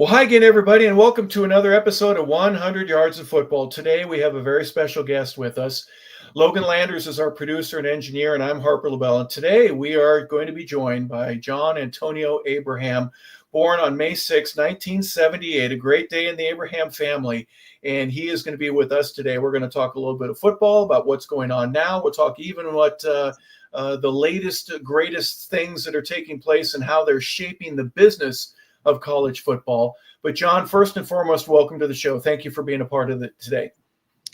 Well, hi again, everybody, and welcome to another episode of 100 Yards of Football. Today, we have a very special guest with us. Logan Landers is our producer and engineer, and I'm Harper LeBel. And today, we are going to be joined by John Antonio Abraham, born on May 6, 1978, a great day in the Abraham family. And he is going to be with us today. We're going to talk a little bit of football, about what's going on now. We'll talk even what the latest, greatest things that are taking place and how they're shaping the business of college football. But John, first and foremost, welcome to the show. Thank you for being a part of it today.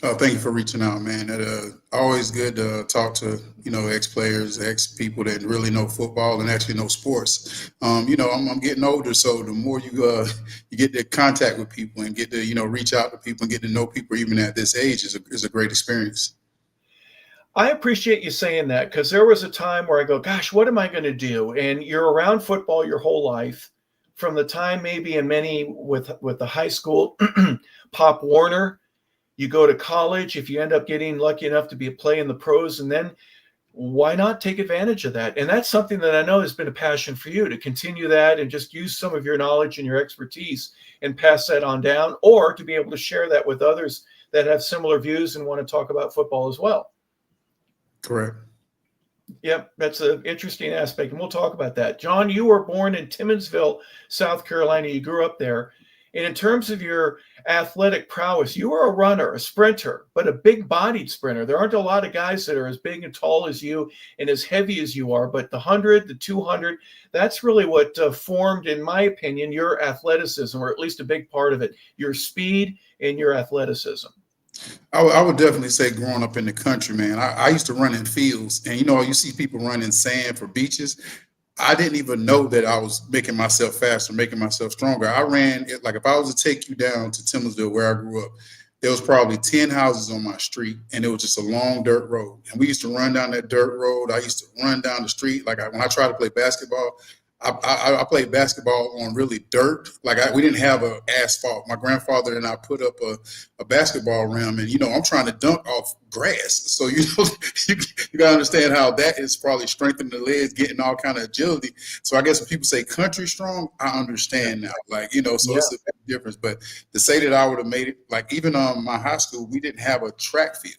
Oh, thank you for reaching out, man. Always good to talk to, ex-players, ex-people that really know football and actually know sports. I'm getting older, so the more you get to contact with people and get to, reach out to people and get to know people even at this age is a great experience. I appreciate you saying that, because there was a time where I go, gosh, what am I going to do? And you're around football your whole life, from the time maybe in many with the high school, Pop Warner. You go to college, if you end up getting lucky enough to be a play in the pros, and then why not take advantage of that? And that's something that I know has been a passion for you, to continue that and just use some of your knowledge and your expertise and pass that on down, or to be able to share that with others that have similar views and want to talk about football as well. Correct. Yep, that's an interesting aspect, and we'll talk about that. John, you were born in Timmonsville, South Carolina. You grew up there. And in terms of your athletic prowess, you were a runner, a sprinter, but a big-bodied sprinter. There aren't a lot of guys that are as big and tall as you and as heavy as you are, but the 100, the 200, that's really what formed, in my opinion, your athleticism, or at least a big part of it, your speed and your athleticism. I would definitely say growing up in the country, man, I used to run in fields, and you see people run in sand for beaches. I didn't even know that I was making myself faster, making myself stronger. I ran it like, if I was to take you down to Timmonsville, where I grew up, there was probably 10 houses on my street, and it was just a long dirt road. And we used to run down that dirt road. I used to run down the street. Like when I tried to play basketball, I played basketball on really dirt. We didn't have a asphalt. My grandfather and I put up a basketball rim, and I'm trying to dunk off grass. So you gotta understand how that is probably strengthening the legs, getting all kind of agility. So I guess when people say country strong, I understand now. So it's a big difference. But to say that I would have made it, like even my high school, we didn't have a track field.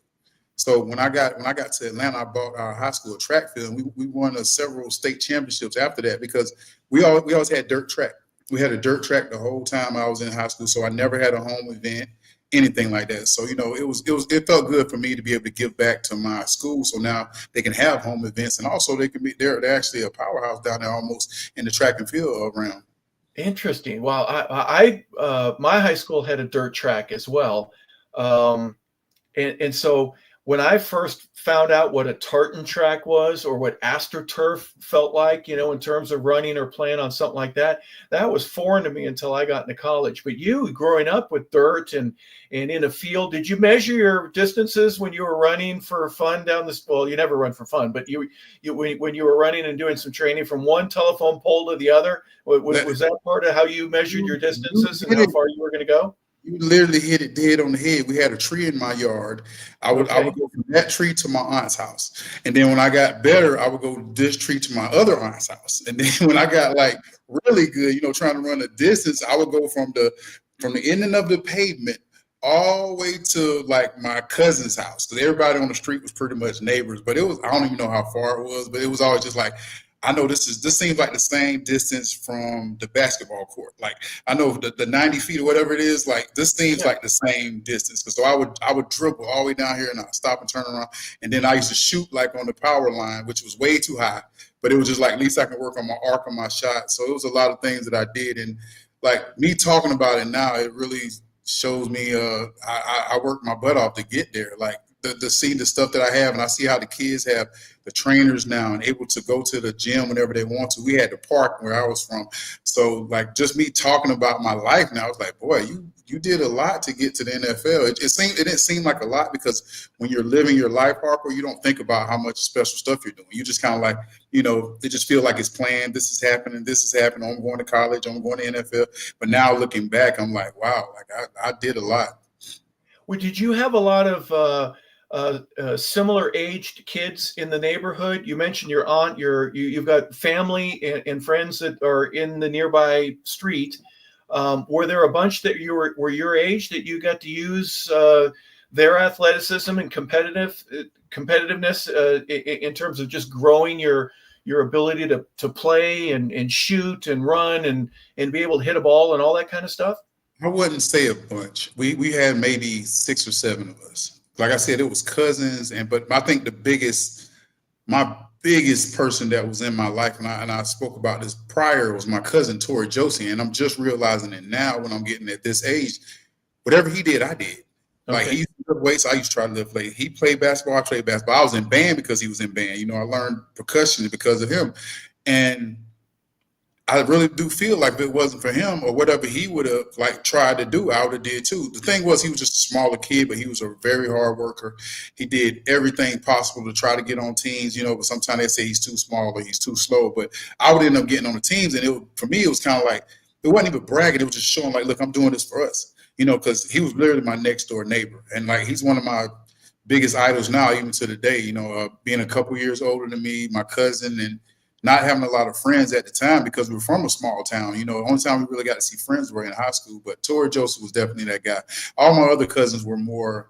So when I got to Atlanta, I bought our high school track field, and we won several state championships after that, because we always had dirt track. We had a dirt track the whole time I was in high school, so I never had a home event, anything like that. So it felt good for me to be able to give back to my school. So now they can have home events, and also they're actually a powerhouse down there, almost in the track and field realm. Interesting. Wow. I my high school had a dirt track as well. And so when I first found out what a tartan track was, or what AstroTurf felt like, in terms of running or playing on something like that, that was foreign to me until I got into college. But you, growing up with dirt and in a field, did you measure your distances when you were running for fun down this? Well, you never run for fun, but when you were running and doing some training from one telephone pole to the other, was that part of how you measured your distances and how far you were going to go? You literally hit it dead on the head. We had a tree in my yard. I would go from that tree to my aunt's house. And then when I got better, I would go this tree to my other aunt's house. And then when I got really good, trying to run a distance, I would go from the ending of the pavement all the way to my cousin's house. Because everybody on the street was pretty much neighbors. But I don't even know how far it was, but it was always just I know this seems like the same distance from the basketball court. I know the 90 feet or whatever it is, this seems like the same distance. So I would dribble all the way down here, and I'd stop and turn around. And then I used to shoot on the power line, which was way too high, but it was just at least I can work on my arc on my shot. So it was a lot of things that I did. And me talking about it now, it really shows me I worked my butt off to get there. To see the stuff that I have, and I see how the kids have the trainers now and able to go to the gym whenever they want to. We had the park where I was from. So just me talking about my life now, I was like, boy, you did a lot to get to the NFL. It didn't seem like a lot, because when you're living your life, Harper, you don't think about how much special stuff you're doing. You just kind of it just feels like it's planned. This is happening. This is happening. I'm going to college. I'm going to NFL. But now looking back, I'm like, wow, I did a lot. Well, did you have a lot of similar aged kids in the neighborhood? You mentioned your aunt, you've got family and friends that are in the nearby street. Were there a bunch that were your age that you got to use their athleticism and competitiveness in terms of just growing your ability to play and shoot and run and be able to hit a ball and all that kind of stuff? I wouldn't say a bunch. We had maybe 6 or 7 of us. Like I said, it was cousins, but I think my biggest person that was in my life, and I spoke about this prior, was my cousin Tori Josie, and I'm just realizing it now when I'm getting at this age. Whatever he did, I did. Like Okay. he used to lift weights, I used to try to lift weights. He played basketball, I played basketball. I was in band because he was in band. You know, I learned percussion because of him, and I really do feel like if it wasn't for him or whatever he would have like tried to do, I would have did too. The thing was, he was just a smaller kid, but he was a very hard worker. He did everything possible to try to get on teams, you know, but sometimes they say he's too small or he's too slow. But I would end up getting on the teams, and for me, it was kind of like, it wasn't even bragging. It was just showing like, look, I'm doing this for us, you know, because he was literally my next door neighbor. And like, he's one of my biggest idols now, even to the day, you know, being a couple years older than me, my cousin, and not having a lot of friends at the time because we were from a small town. You know, the only time we really got to see friends were in high school. But Tori Joseph was definitely that guy. All my other cousins were more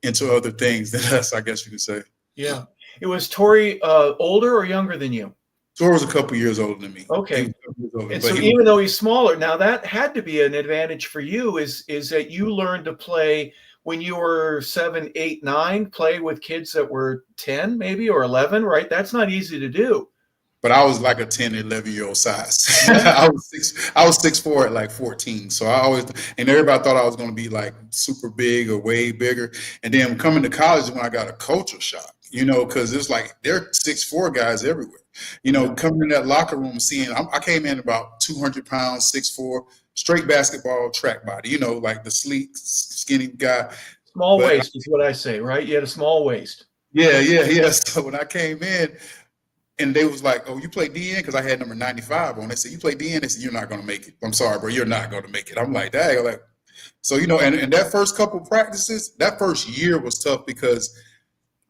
into other things than us, I guess you could say. Yeah. It was Tori older or younger than you? Tori was a couple years older than me. Okay. Older, and so even though he's smaller, now that had to be an advantage for you is that you learned to play when you were 7, 8, 9, play with kids that were 10 maybe or 11, right? That's not easy to do. But I was like a 10, 11-year-old size. I was 6'4" at like 14. So and everybody thought I was going to be like super big or way bigger. And then coming to college is when I got a culture shock, you know, because it's like there are 6'4" guys everywhere. You know, coming in that locker room, seeing, I came in about 200 pounds, 6'4", straight basketball track body, you know, like the sleek, skinny guy. Small waist is what I say, right? You had a small waist. Yeah. So when I came in, and they was like, oh, you play DN? Because I had number 95 on. They said, you play DN? They said, you're not going to make it. I'm sorry, bro. You're not going to make it. I'm like, dang. Like, so, you know, and that first couple practices, that first year was tough because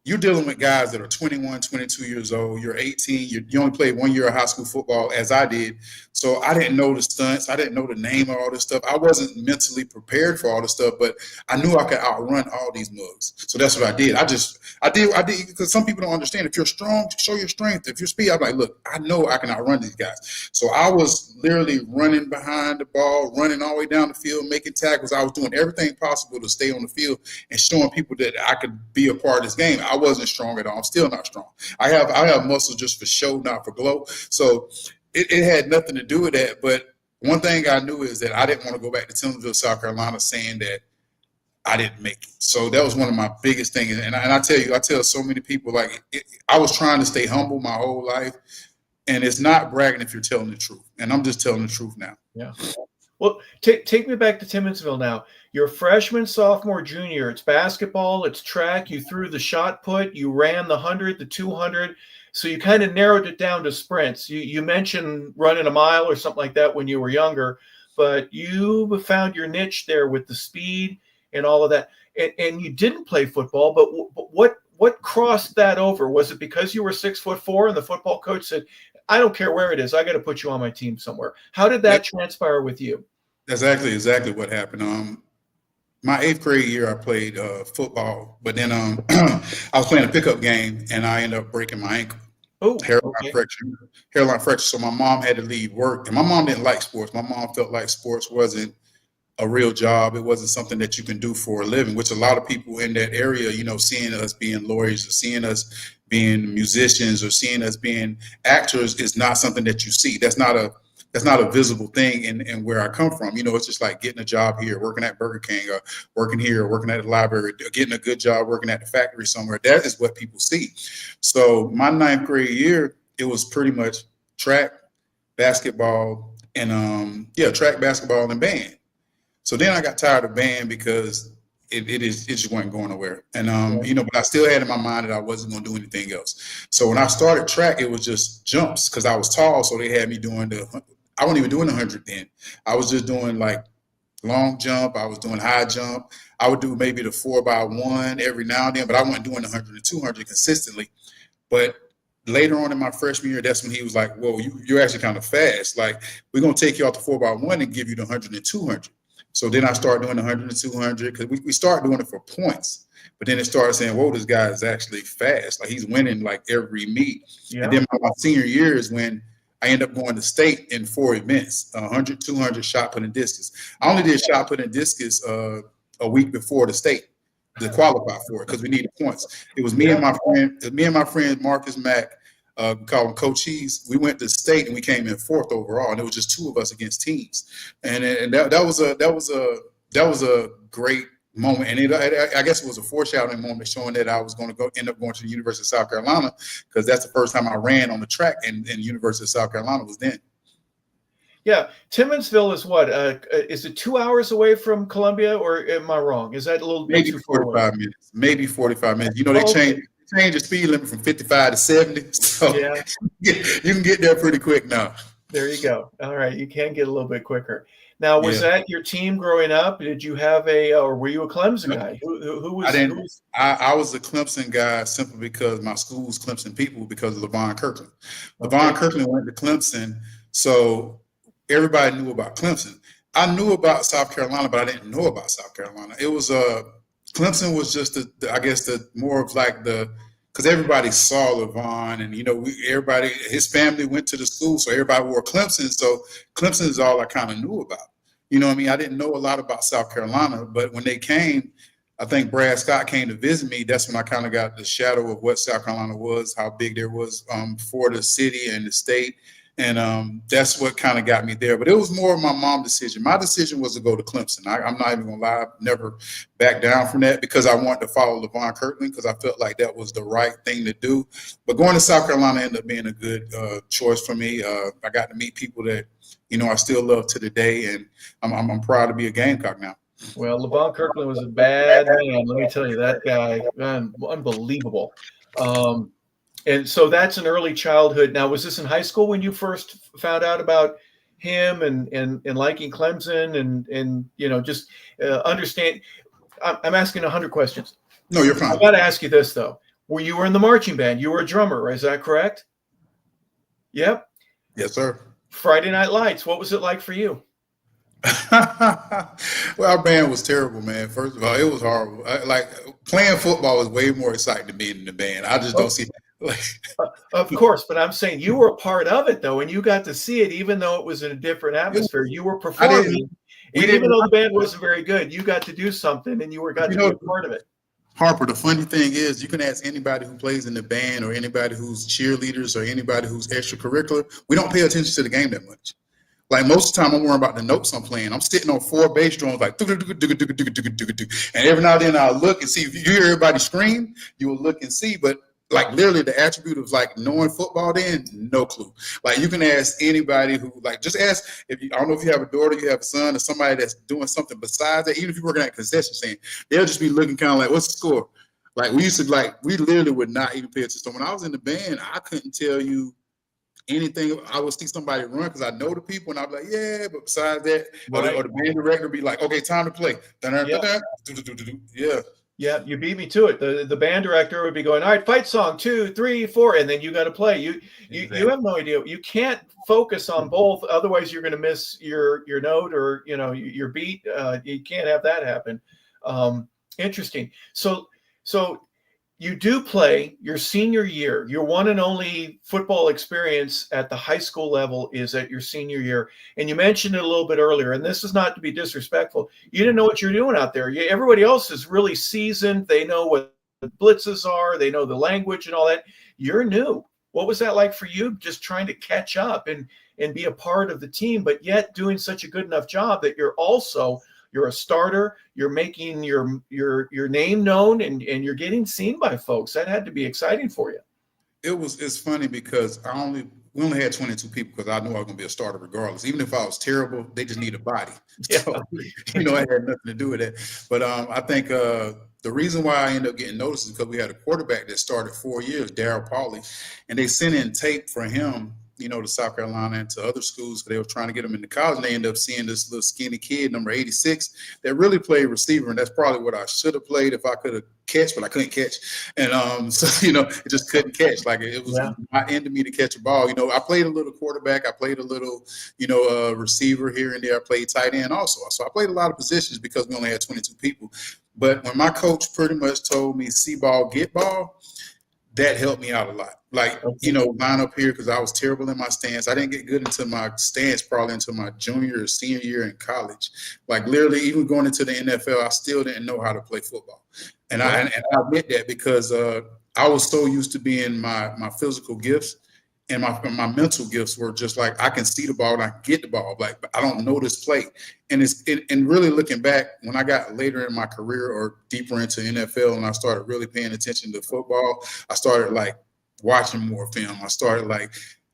you're dealing with guys that are 21, 22 years old. You're 18. You only played 1 year of high school football, as I did. So I didn't know the stunts. I didn't know the name of all this stuff. I wasn't mentally prepared for all this stuff, but I knew I could outrun all these mugs. So that's what I did. I did because some people don't understand. If you're strong, show your strength. If you're speed, I'm like, look, I know I can outrun these guys. So I was literally running behind the ball, running all the way down the field, making tackles. I was doing everything possible to stay on the field and showing people that I could be a part of this game. I wasn't strong at all. I'm still not strong. I have muscles just for show, not for glow. So it had nothing to do with that. But one thing I knew is that I didn't want to go back to Tillmanville, South Carolina, saying that I didn't make it. So that was one of my biggest things. And I tell so many people, like, I was trying to stay humble my whole life. And it's not bragging if you're telling the truth. And I'm just telling the truth now. Yeah. Well, take me back to Timmonsville now. You're freshman, sophomore, junior. It's basketball, it's track. You threw the shot put. You ran the 100, the 200. So you kind of narrowed it down to sprints. You mentioned running a mile or something like that when you were younger, but you found your niche there with the speed and all of that. And you didn't play football, but what crossed that over? Was it because you were 6'4" and the football coach said, I don't care where it is, I got to put you on my team somewhere? How did that transpire with you? That's exactly what happened. My 8th grade year, I played football, but then I was playing a pickup game and I ended up breaking my ankle. Oh, hairline fracture. So my mom had to leave work, and my mom didn't like sports. My mom felt like sports wasn't a real job. It wasn't something that you can do for a living, which a lot of people in that area, you know, seeing us being lawyers or seeing us being musicians or seeing us being actors is not something that you see. That's not a visible thing in where I come from. You know, it's just like getting a job here, working at Burger King, or working here, or working at the library, getting a good job, working at the factory somewhere. That is what people see. So my 9th grade year, it was pretty much track, basketball, and track, basketball, and band. So then I got tired of band because it just wasn't going nowhere. And, you know, but I still had in my mind that I wasn't going to do anything else. So when I started track, it was just jumps because I was tall. So they had me doing I wasn't even doing 100 then. I was just doing like long jump. I was doing high jump. I would do maybe the 4x1 every now and then, but I wasn't doing 100 and 200 consistently. But later on in my freshman year, that's when he was like, whoa, you're actually kind of fast. Like, we're going to take you off the 4x1 and give you the 100 and 200. So then I started doing the 100 and 200 because we started doing it for points. But then it started saying, whoa, this guy is actually fast. Like, he's winning like every meet. Yeah. And then my senior year is when I ended up going to state in 4 events, 100, 200, shot put and discus. I only did shot put and discus a week before the state to qualify for it because we needed points. It was me and my friend Marcus Mack, called him Coach Cheese. We went to state and we came in 4th overall, and it was just 2 of us against teams. And that was a great moment. And I guess it was a foreshadowing moment showing that I was going to end up going to the University of South Carolina, because that's the first time I ran on the track, and University of South Carolina was then. Yeah, Timmonsville is what? Is it 2 hours away from Columbia, or am I wrong? Is that a little bit too far away? 45 minutes. Maybe 45 minutes. You know, they change the speed limit from 55 to 70. So yeah, you can get there pretty quick now. There you go. All right, you can get a little bit quicker. Now, was that your team growing up? Did you have or were you a Clemson guy? Who was? I was a Clemson guy simply because my school's Clemson people, because of LeVon Kirkland. LeVon Kirkland went to Clemson, so everybody knew about Clemson. I knew about South Carolina, but I didn't know about South Carolina. It was Clemson was just the more of like because everybody saw LeVon, and everybody, his family went to the school, so everybody wore Clemson. So Clemson is all I kind of knew about. You know what I mean? I didn't know a lot about South Carolina, but when they came, I think Brad Scott came to visit me. That's when I kind of got the shadow of what South Carolina was, how big there was for the city and the state. And that's what kind of got me there. But it was more of my mom's decision. My decision was to go to Clemson. I'm not even going to lie. I've never backed down from that, because I wanted to follow LeVon Kirkland, because I felt like that was the right thing to do. But going to South Carolina ended up being a good choice for me. I got to meet people that, I still love to the day, and I'm proud to be a Gamecock now. Well, LeVon Kirkland was a bad man. Let me tell you, that guy, man, unbelievable. And so that's an early childhood. Now, was this in high school when you first found out about him and liking Clemson and just understand? I'm asking 100 questions. No, you're fine. I got to ask you this, though. You were in the marching band. You were a drummer. Is that correct? Yep. Yes, sir. Friday Night Lights. What was it like for you? Well, our band was terrible, man. First of all, it was horrible. Like, playing football is way more exciting to me than the band. I just don't see Of course, but I'm saying you were a part of it, though, and you got to see it, even though it was in a different atmosphere. You were performing, even though the band wasn't very good. You got to do something, and you got to be a part of it. Harper, the funny thing is, you can ask anybody who plays in the band, or anybody who's cheerleaders, or anybody who's extracurricular. We don't pay attention to the game that much. Like, most of the time, I'm worrying about the notes I'm playing. I'm sitting on 4 bass drums, like, and every now and then I'll look and see. If you hear everybody scream, you will look and see. But like, literally, the attribute of like knowing football, then no clue. Like, you can ask anybody who, like, just ask I don't know if you have a daughter, you have a son, or somebody that's doing something besides that. Even if you're working at a concession stand, they'll just be looking kind of like, what's the score? Like, we literally would not even pay attention. So when I was in the band, I couldn't tell you anything. I would see somebody run because I know the people, and I'd be like, yeah, but besides that, or the band director would be like, okay, time to play. Yeah. Yeah, you beat me to it. The band director would be going, all right, fight song 2, 3, 4, and then you got to play. You have no idea. You can't focus on both, otherwise you're going to miss your note or your beat. You can't have that happen. Interesting. So you do play your senior year. Your one and only football experience at the high school level is at your senior year. And you mentioned it a little bit earlier, and this is not to be disrespectful. You didn't know what you're doing out there. Everybody else is really seasoned. They know what the blitzes are. They know the language and all that. You're new. What was that like for you, just trying to catch up and be a part of the team, but yet doing such a good enough job that you're a starter, you're making your name known, and you're getting seen by folks? That had to be exciting for you. It's funny because we only had 22 people, because I knew I was going to be a starter regardless. Even if I was terrible, they just need a body. Yeah. So, I had nothing to do with it. But I think the reason why I ended up getting noticed is because we had a quarterback that started 4 years, Darryl Pauly, and they sent in tape for him to South Carolina and to other schools. They were trying to get them into college, and they ended up seeing this little skinny kid, number 86, that really played receiver, and that's probably what I should have played if I could have catch, but I couldn't catch. And so, it just couldn't catch. Like, it was not into me to catch a ball. I played a little quarterback. I played a little, receiver here and there. I played tight end also. So I played a lot of positions because we only had 22 people. But when my coach pretty much told me, see ball, get ball, that helped me out a lot. Like, line up here, because I was terrible in my stance. I didn't get good into my stance probably until my junior or senior year in college. Like, literally, even going into the NFL, I still didn't know how to play football. And I admit that because I was so used to being my physical gifts, and my mental gifts were just like, I can see the ball and I can get the ball, but I don't know this play. And and really looking back, when I got later in my career or deeper into NFL and I started really paying attention to football, I started like watching more film. I started like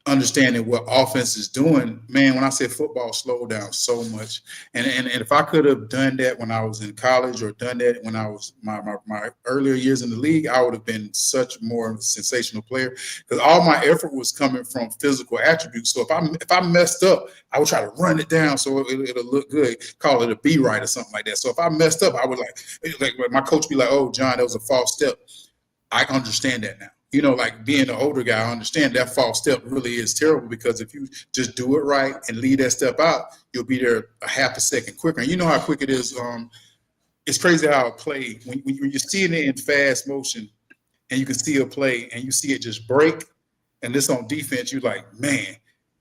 understanding what offense is doing. Man, when I say football slowed down so much. And if I could have done that when I was in college or done that when I was my earlier years in the league, I would have been such more sensational player, because all my effort was coming from physical attributes. So if I messed up, I would try to run it down so it'll look good, call it a B right or something like that. So if I messed up, I would like my coach be like, "Oh, John, that was a false step." I understand that now. Like being an older guy, I understand that false step really is terrible, because if you just do it right and leave that step out, you'll be there a half a second quicker. And you know how quick it is. It's crazy how a play, when you're seeing it in fast motion and you can see a play and you see it just break, and this on defense, you're like, man,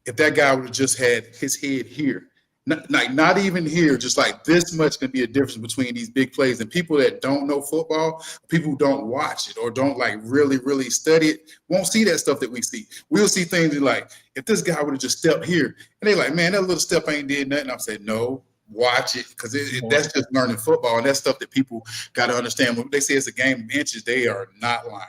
if that guy would have just had his head here, not even here, just like this much can be a difference between these big plays. And people that don't know football, people who don't watch it or don't like really, really study it, won't see that stuff that we see. We'll see things like, if this guy would have just stepped here, and they're like, man, that little step ain't did nothing. I'm saying, no, watch it, because that's just learning football, and that's stuff that people got to understand. When they say it's a game of inches, they are not lying.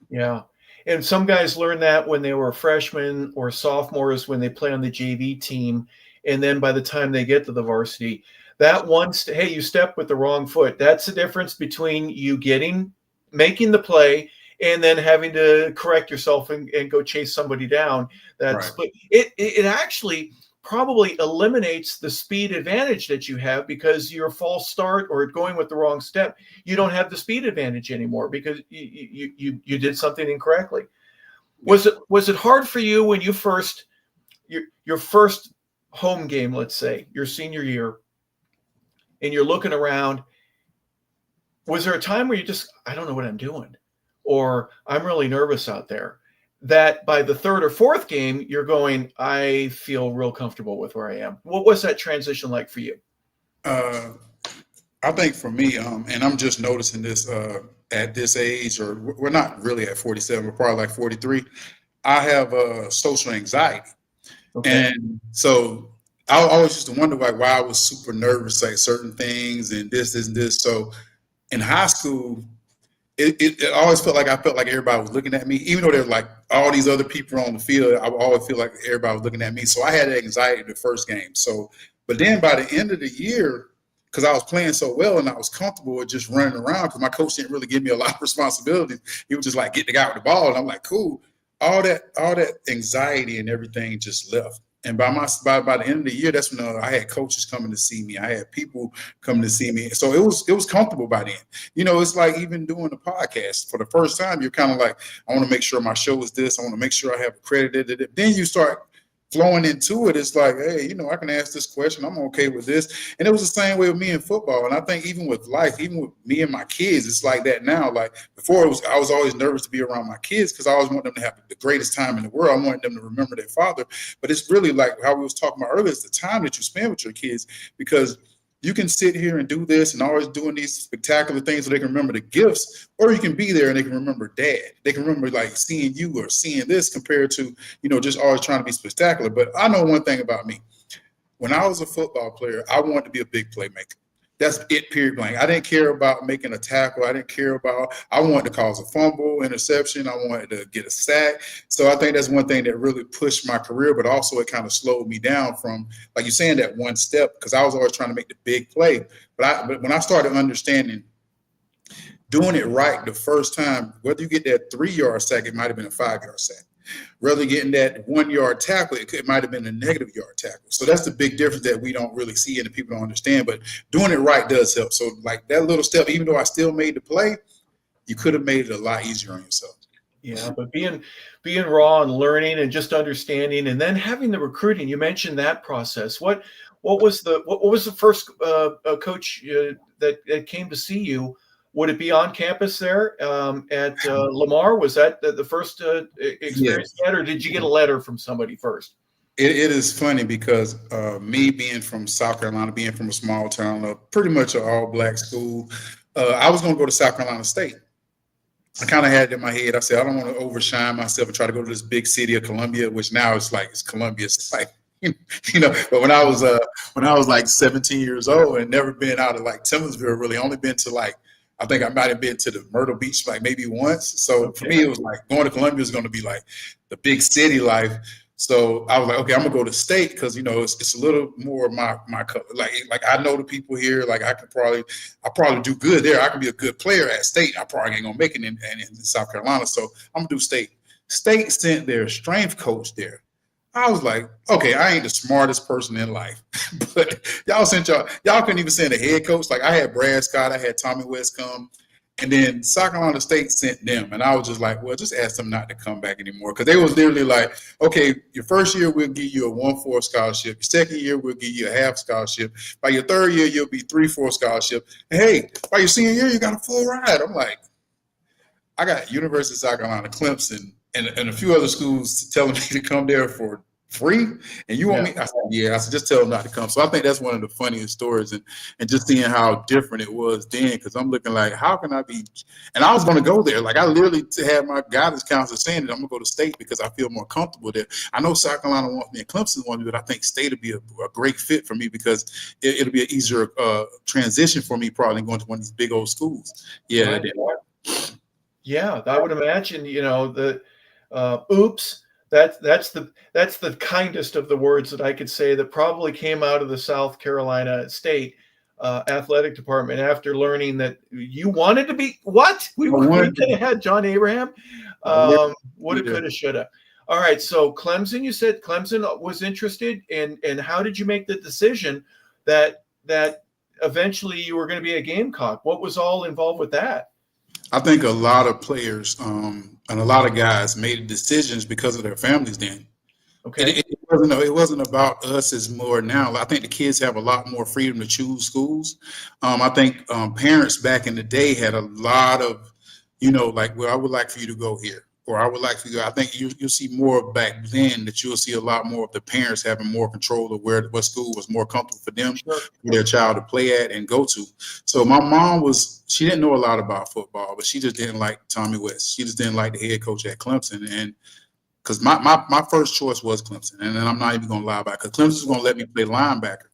Yeah. And some guys learn that when they were freshmen or sophomores, when they play on the JV team. And then by the time they get to the varsity, that hey, you stepped with the wrong foot. That's the difference between you making the play and then having to correct yourself and go chase somebody down. But it actually probably eliminates the speed advantage that you have, because your false start or going with the wrong step, you don't have the speed advantage anymore because you did something incorrectly. Was it hard for you when you your first home game, let's say your senior year, and you're looking around? Was there a time where I don't know what I'm doing, or I'm really nervous out there, that by the third or fourth game, you're going, I feel real comfortable with where I am? What was that transition like for you? I think for me, and I'm just noticing this at this age, or we're not really at 47, we're probably like 43. I have social anxiety. Okay. And so I always used to wonder why I was super nervous, like certain things and this and this. So in high school, it always felt like everybody was looking at me, even though there's like all these other people on the field. I always feel like everybody was looking at me. So I had anxiety the first game. So, but then by the end of the year, because I was playing so well and I was comfortable with just running around, because my coach didn't really give me a lot of responsibilities. He was just like, get the guy with the ball. And I'm like, cool. All that anxiety and everything just left. And by the end of the year, that's when I had coaches coming to see me. I had people coming to see me. So it was comfortable by then. It's like even doing the podcast for the first time, you're kind of like, I want to make sure my show is this. I want to make sure I have accredited. Then you start flowing into it. It's like, hey, I can ask this question. I'm okay with this. And it was the same way with me in football. And I think even with life, even with me and my kids, it's like that now. Like before, I was always nervous to be around my kids because I always want them to have the greatest time in the world. I want them to remember their father. But it's really like how we was talking about earlier, it's the time that you spend with your kids, because you can sit here and do this and always doing these spectacular things so they can remember the gifts, or you can be there and they can remember dad. They can remember like seeing you or seeing this, compared to, just always trying to be spectacular. But I know one thing about me. When I was a football player, I wanted to be a big playmaker. That's it, period blank. I didn't care about making a tackle. I wanted to cause a fumble, interception. I wanted to get a sack. So I think that's one thing that really pushed my career, but also it kind of slowed me down from, like you're saying, that one step, because I was always trying to make the big play. But when I started understanding doing it right the first time, whether you get that 3-yard sack, it might have been a 5-yard sack. rather than getting that 1 yard tackle, it might have been a negative yard tackle. So that's the big difference that we don't really see and the people don't understand. But doing it right does help. So like that little step, even though I still made the play, you could have made it a lot easier on yourself. Yeah, but being raw and learning and just understanding, and then having the recruiting. You mentioned that process. What was the first coach that came to see you? Would it be on campus there at Lamar? Was that the first experience you had, or did you get a letter from somebody first? It is funny because me being from South Carolina, being from a small town, pretty much an all-black school, I was going to go to South Carolina State. I kind of had it in my head. I said, I don't want to overshine myself and try to go to this big city of Columbia, which now it's Columbia. It's like, but when I was like 17 years old and never been out of like Timorsville, really only been to like, I think I might have been to the Myrtle Beach like maybe once. So for me, it was like going to Columbia is going to be like the big city life. So I was like, okay, I'm gonna go to State because it's a little more my color. Like I know the people here. Like I'll probably do good there. I can be a good player at State. I probably ain't gonna make it in South Carolina. So I'm gonna do State. State sent their strength coach there. I was like, okay, I ain't the smartest person in life, but y'all couldn't even send a head coach. Like I had Brad Scott, I had Tommy West come. And then South Carolina State sent them. And I was just like, well, just ask them not to come back anymore. Because they was literally like, okay, your first year, we'll give you a 1-4 scholarship. Your second year, we'll give you a half scholarship. By your third year, you'll be 3-4 scholarship. And hey, by your senior year, you got a full ride. I'm like, I got University of South Carolina, Clemson, and a few other schools telling me to come there for free, and you want me? I said, yeah. I said, just tell them not to come. So I think that's one of the funniest stories, and just seeing how different it was then, because I'm looking like, how can I be? And I was going to go there. Like I literally had my guidance counselor saying that I'm going to go to State because I feel more comfortable there. I know South Carolina wants me and Clemson wants me, but I think State would be a great fit for me because it'll be an easier transition for me probably going to one of these big old schools. Yeah, right. Yeah, I would imagine. Oops. That's the kindest of the words that I could say that probably came out of the South Carolina State athletic department after learning that you wanted to be what? We could have had John Abraham. Woulda, coulda, shoulda. All right, so Clemson, you said Clemson was interested, and how did you make the decision that eventually you were going to be a Gamecock? What was all involved with that? I think a lot of players and a lot of guys made decisions because of their families then. Okay. It wasn't about us as more now. I think the kids have a lot more freedom to choose schools. I think parents back in the day had a lot of, like, well, I would like for you to go here, or I would like for you. I think you'll see more back then that you'll see a lot more of the parents having more control of what school was more comfortable for them, for their child to play at and go to. So my mom she didn't know a lot about football, but she just didn't like Tommy West. She just didn't like the head coach at Clemson. And because my first choice was Clemson. And then I'm not even going to lie about it, because Clemson was going to let me play linebacker.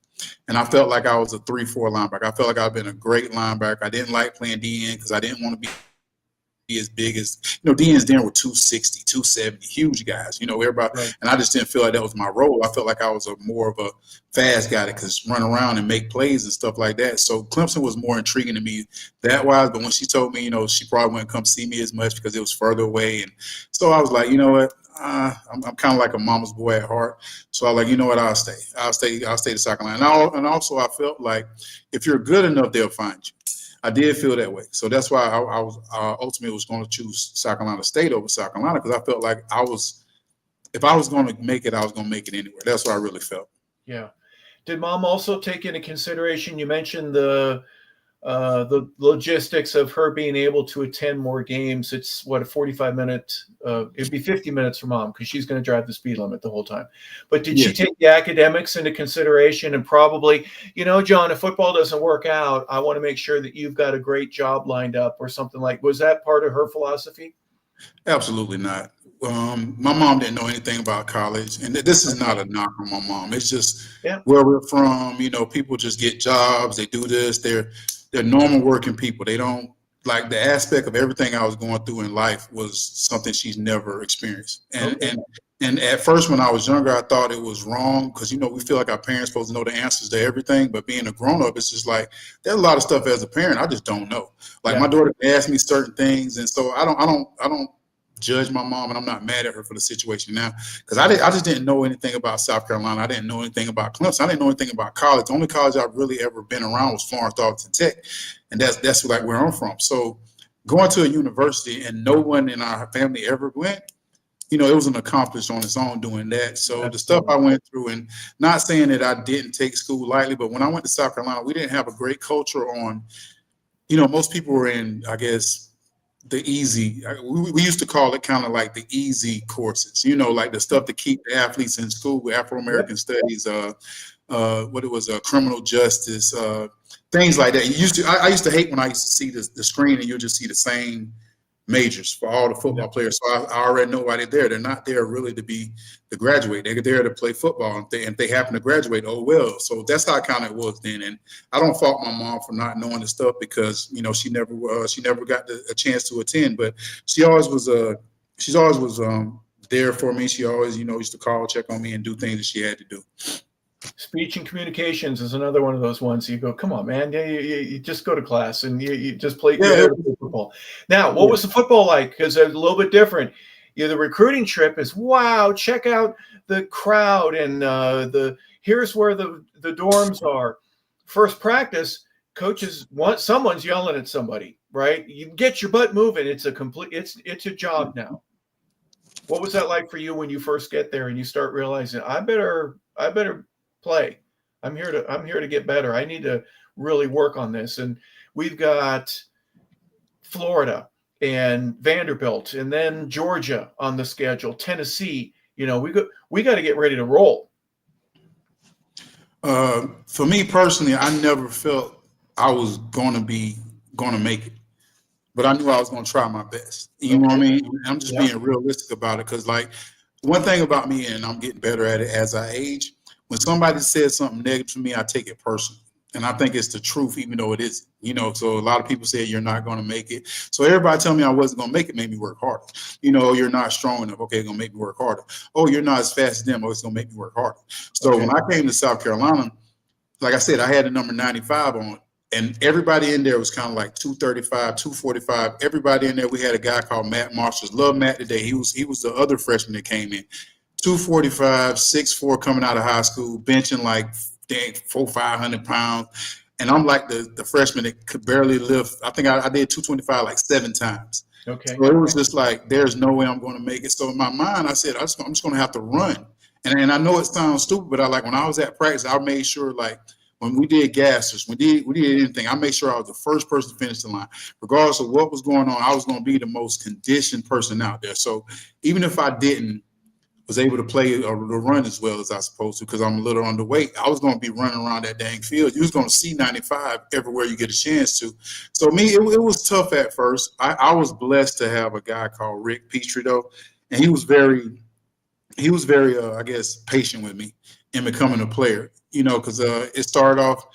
And I felt like I was a 3-4 linebacker. I felt like I've been a great linebacker. I didn't like playing DN because I didn't want to be as big as, DNs then were 260, 270, huge guys, everybody. Right. And I just didn't feel like that was my role. I felt like I was more of a fast guy that could run around and make plays and stuff like that. So Clemson was more intriguing to me that wise. But when she told me, she probably wouldn't come see me as much because it was further away. And so I was like, you know what? I'm kind of like a mama's boy at heart. So I was like, you know what? I'll stay to South Carolina. And also I felt like if you're good enough, they'll find you. I did feel that way. So that's why I was ultimately was going to choose South Carolina State over South Carolina, because I felt like if I was going to make it, I was going to make it anywhere. That's what I really felt. Yeah. Did mom also take into consideration, you mentioned the logistics of her being able to attend more games? It's what, a 45-minute, it'd be 50 minutes for mom because she's going to drive the speed limit the whole time. But did she take the academics into consideration and probably, John, if football doesn't work out, I want to make sure that you've got a great job lined up or something was that part of her philosophy? Absolutely not. My mom didn't know anything about college, and this is not a knock on my mom. It's just where we're from. People just get jobs. They do this. They're normal working people. They don't like the aspect of everything I was going through in life was something she's never experienced. And at first, when I was younger, I thought it was wrong because, we feel like our parents supposed to know the answers to everything. But being a grown up, it's just like there's a lot of stuff as a parent I just don't know. Like my daughter asked me certain things, and so I don't judge my mom, and I'm not mad at her for the situation now, because I just didn't know anything about South Carolina. I didn't know anything about Clemson. I didn't know anything about college. The only college I've really ever been around was Florence Darlington Tech, and that's like where I'm from. So going to a university and no one in our family ever went, it was an accomplishment on its own doing that. So Absolutely. The stuff I went through, and not saying that I didn't take school lightly, but when I went to South Carolina, we didn't have a great culture on, most people were in, I guess, the easy, we used to call it kind of like the easy courses, like the stuff to keep the athletes in school, with Afro-American studies, what it was, criminal justice, things like that. I used to hate when I used to see the screen and you'll just see the same majors for all the football players. So I already know why they're there. They're not there really to graduate. They're there to play football. And if they happen to graduate, oh well. So that's how kind of it was then. And I don't fault my mom for not knowing the stuff, because she never got a chance to attend. But she always was there for me. She always used to call, check on me, and do things that she had to do. Speech and communications is another one of those ones. You go, come on, man. You just go to class and you just play football. Now, what was the football like? Because it's a little bit different. The recruiting trip is, wow, check out the crowd and here's where the dorms are. First practice, coaches someone's yelling at somebody, right? You get your butt moving. It's a job now. What was that like for you when you first get there and you start realizing, I better play. I'm here to get better. I need to really work on this. And we've got Florida and Vanderbilt, and then Georgia on the schedule, Tennessee. We got to get ready to roll. For me personally, I never felt I was going to make it, but I knew I was going to try my best. You know what I mean? I'm just being realistic about it, because like one thing about me, and I'm getting better at it as I age, when somebody says something negative to me, I take it personally. And I think it's the truth, even though it isn't, so a lot of people say you're not going to make it. So everybody telling me I wasn't going to make it made me work harder. You're not strong enough. Okay, it's going to make me work harder. Oh, you're not as fast as them. Oh, it's going to make me work harder. So when I came to South Carolina, like I said, I had the number 95 on, and everybody in there was kind of like 235, 245. Everybody in there, we had a guy called Matt Marshall. Love Matt today. He was the other freshman that came in. 245, 6'4", coming out of high school, benching like 400-500 pounds. And I'm like the freshman that could barely lift. I think I did 225 like 7 times. Okay. So it was just like, there's no way I'm going to make it. So in my mind, I said, I'm just going to have to run. And I know it sounds stupid, but when I was at practice, I made sure, like, when we did gassers, we did anything, I made sure I was the first person to finish the line. Regardless of what was going on, I was going to be the most conditioned person out there. So even if I was able to play or to run as well as I supposed to, because I'm a little underweight, I was going to be running around that dang field. You was going to see 95 everywhere you get a chance to. So it was tough at first. I was blessed to have a guy called Rick Petrie, though, and he was very, I guess, patient with me in becoming a player, because it started off,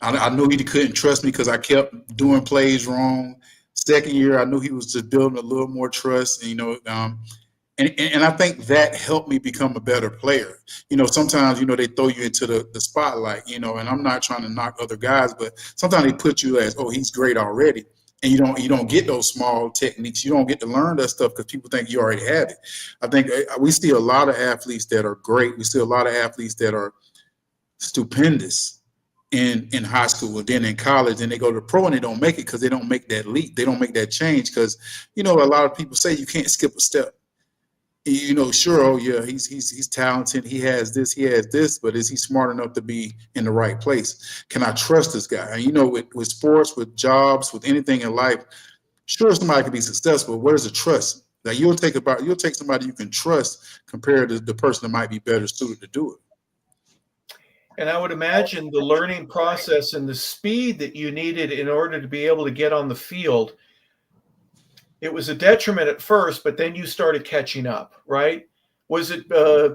I knew he couldn't trust me because I kept doing plays wrong. Second year, I knew he was just building a little more trust, and I think that helped me become a better player. Sometimes, they throw you into the spotlight, and I'm not trying to knock other guys, but sometimes they put you as, oh, he's great already. And you don't get those small techniques. You don't get to learn that stuff because people think you already have it. I think we see a lot of athletes that are great. We see a lot of athletes that are stupendous in high school, and then in college, and they go to pro and they don't make it because they don't make that leap. They don't make that change because, a lot of people say you can't skip a step. Sure, oh yeah, he's talented, he has this, but is he smart enough to be in the right place? Can I trust this guy? And with sports, with jobs, with anything in life, sure, somebody can be successful. What is the trust? Like you'll take somebody you can trust compared to the person that might be better suited to do it. And I would imagine the learning process and the speed that you needed in order to be able to get on the field, it was a detriment at first, but then you started catching up, right? Was it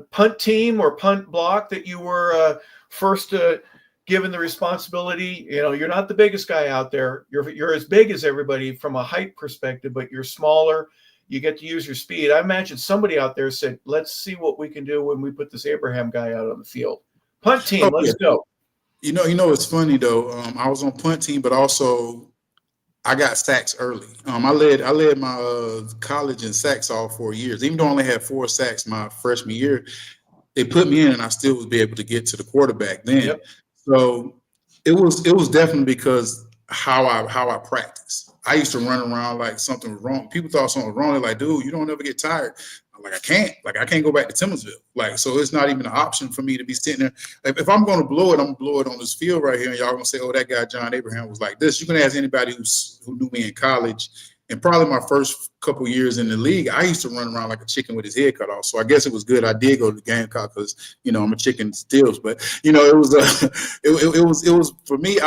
punt team or punt block that you were first given the responsibility? You're not the biggest guy out there. You're as big as everybody from a height perspective, but you're smaller. You get to use your speed. I imagine somebody out there said, let's see what we can do when we put this Abraham guy out on the field. Punt team, let's go. It's funny, though. I was on punt team, but also I got sacks early. I led my college in sacks all 4 years. Even though I only had 4 sacks my freshman year, they put me in, and I still was be able to get to the quarterback then. Yep. So it was definitely because how I practice. I used to run around like something was wrong. People thought something was wrong. They're like, dude, you don't ever get tired. I'm like, I can't go back to Timminsville. Like, so it's not even an option for me to be sitting there. If I'm going to blow it, I'm going to blow it on this field right here. And y'all going to say, oh, that guy, John Abraham, was like this. You can ask anybody who knew me in college and probably my first couple years in the league. I used to run around like a chicken with his head cut off. So I guess it was good. I did go to the Gamecock because, I'm a chicken still. But, it was, it was for me,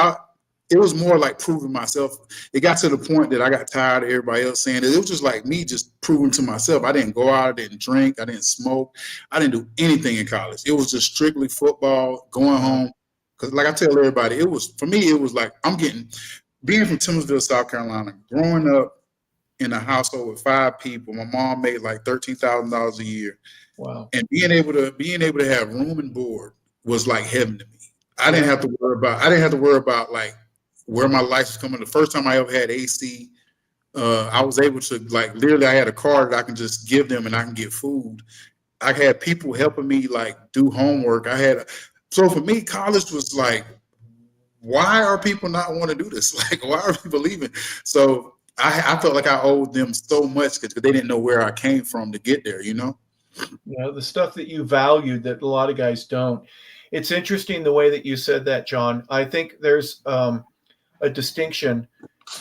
it was more like proving myself. It got to the point that I got tired of everybody else saying it. It was just like me just proving to myself. I didn't go out, I didn't drink, I didn't smoke. I didn't do anything in college. It was just strictly football, going home. Because like I tell everybody, it was like being from Timminsville, South Carolina, growing up in a household with 5 people. My mom made like $13,000 a year. Wow. And being able to have room and board was like heaven to me. I didn't have to worry about like where my life was coming. The first time I ever had AC, I was able to like literally I had a card that I can just give them and I can get food. I had people helping me like do homework. So for me, college was like, why are people not want to do this? Like, why are people leaving? So I felt like I owed them so much because they didn't know where I came from to get there, The stuff that you valued that a lot of guys don't. It's interesting the way that you said that, John. I think there's a distinction,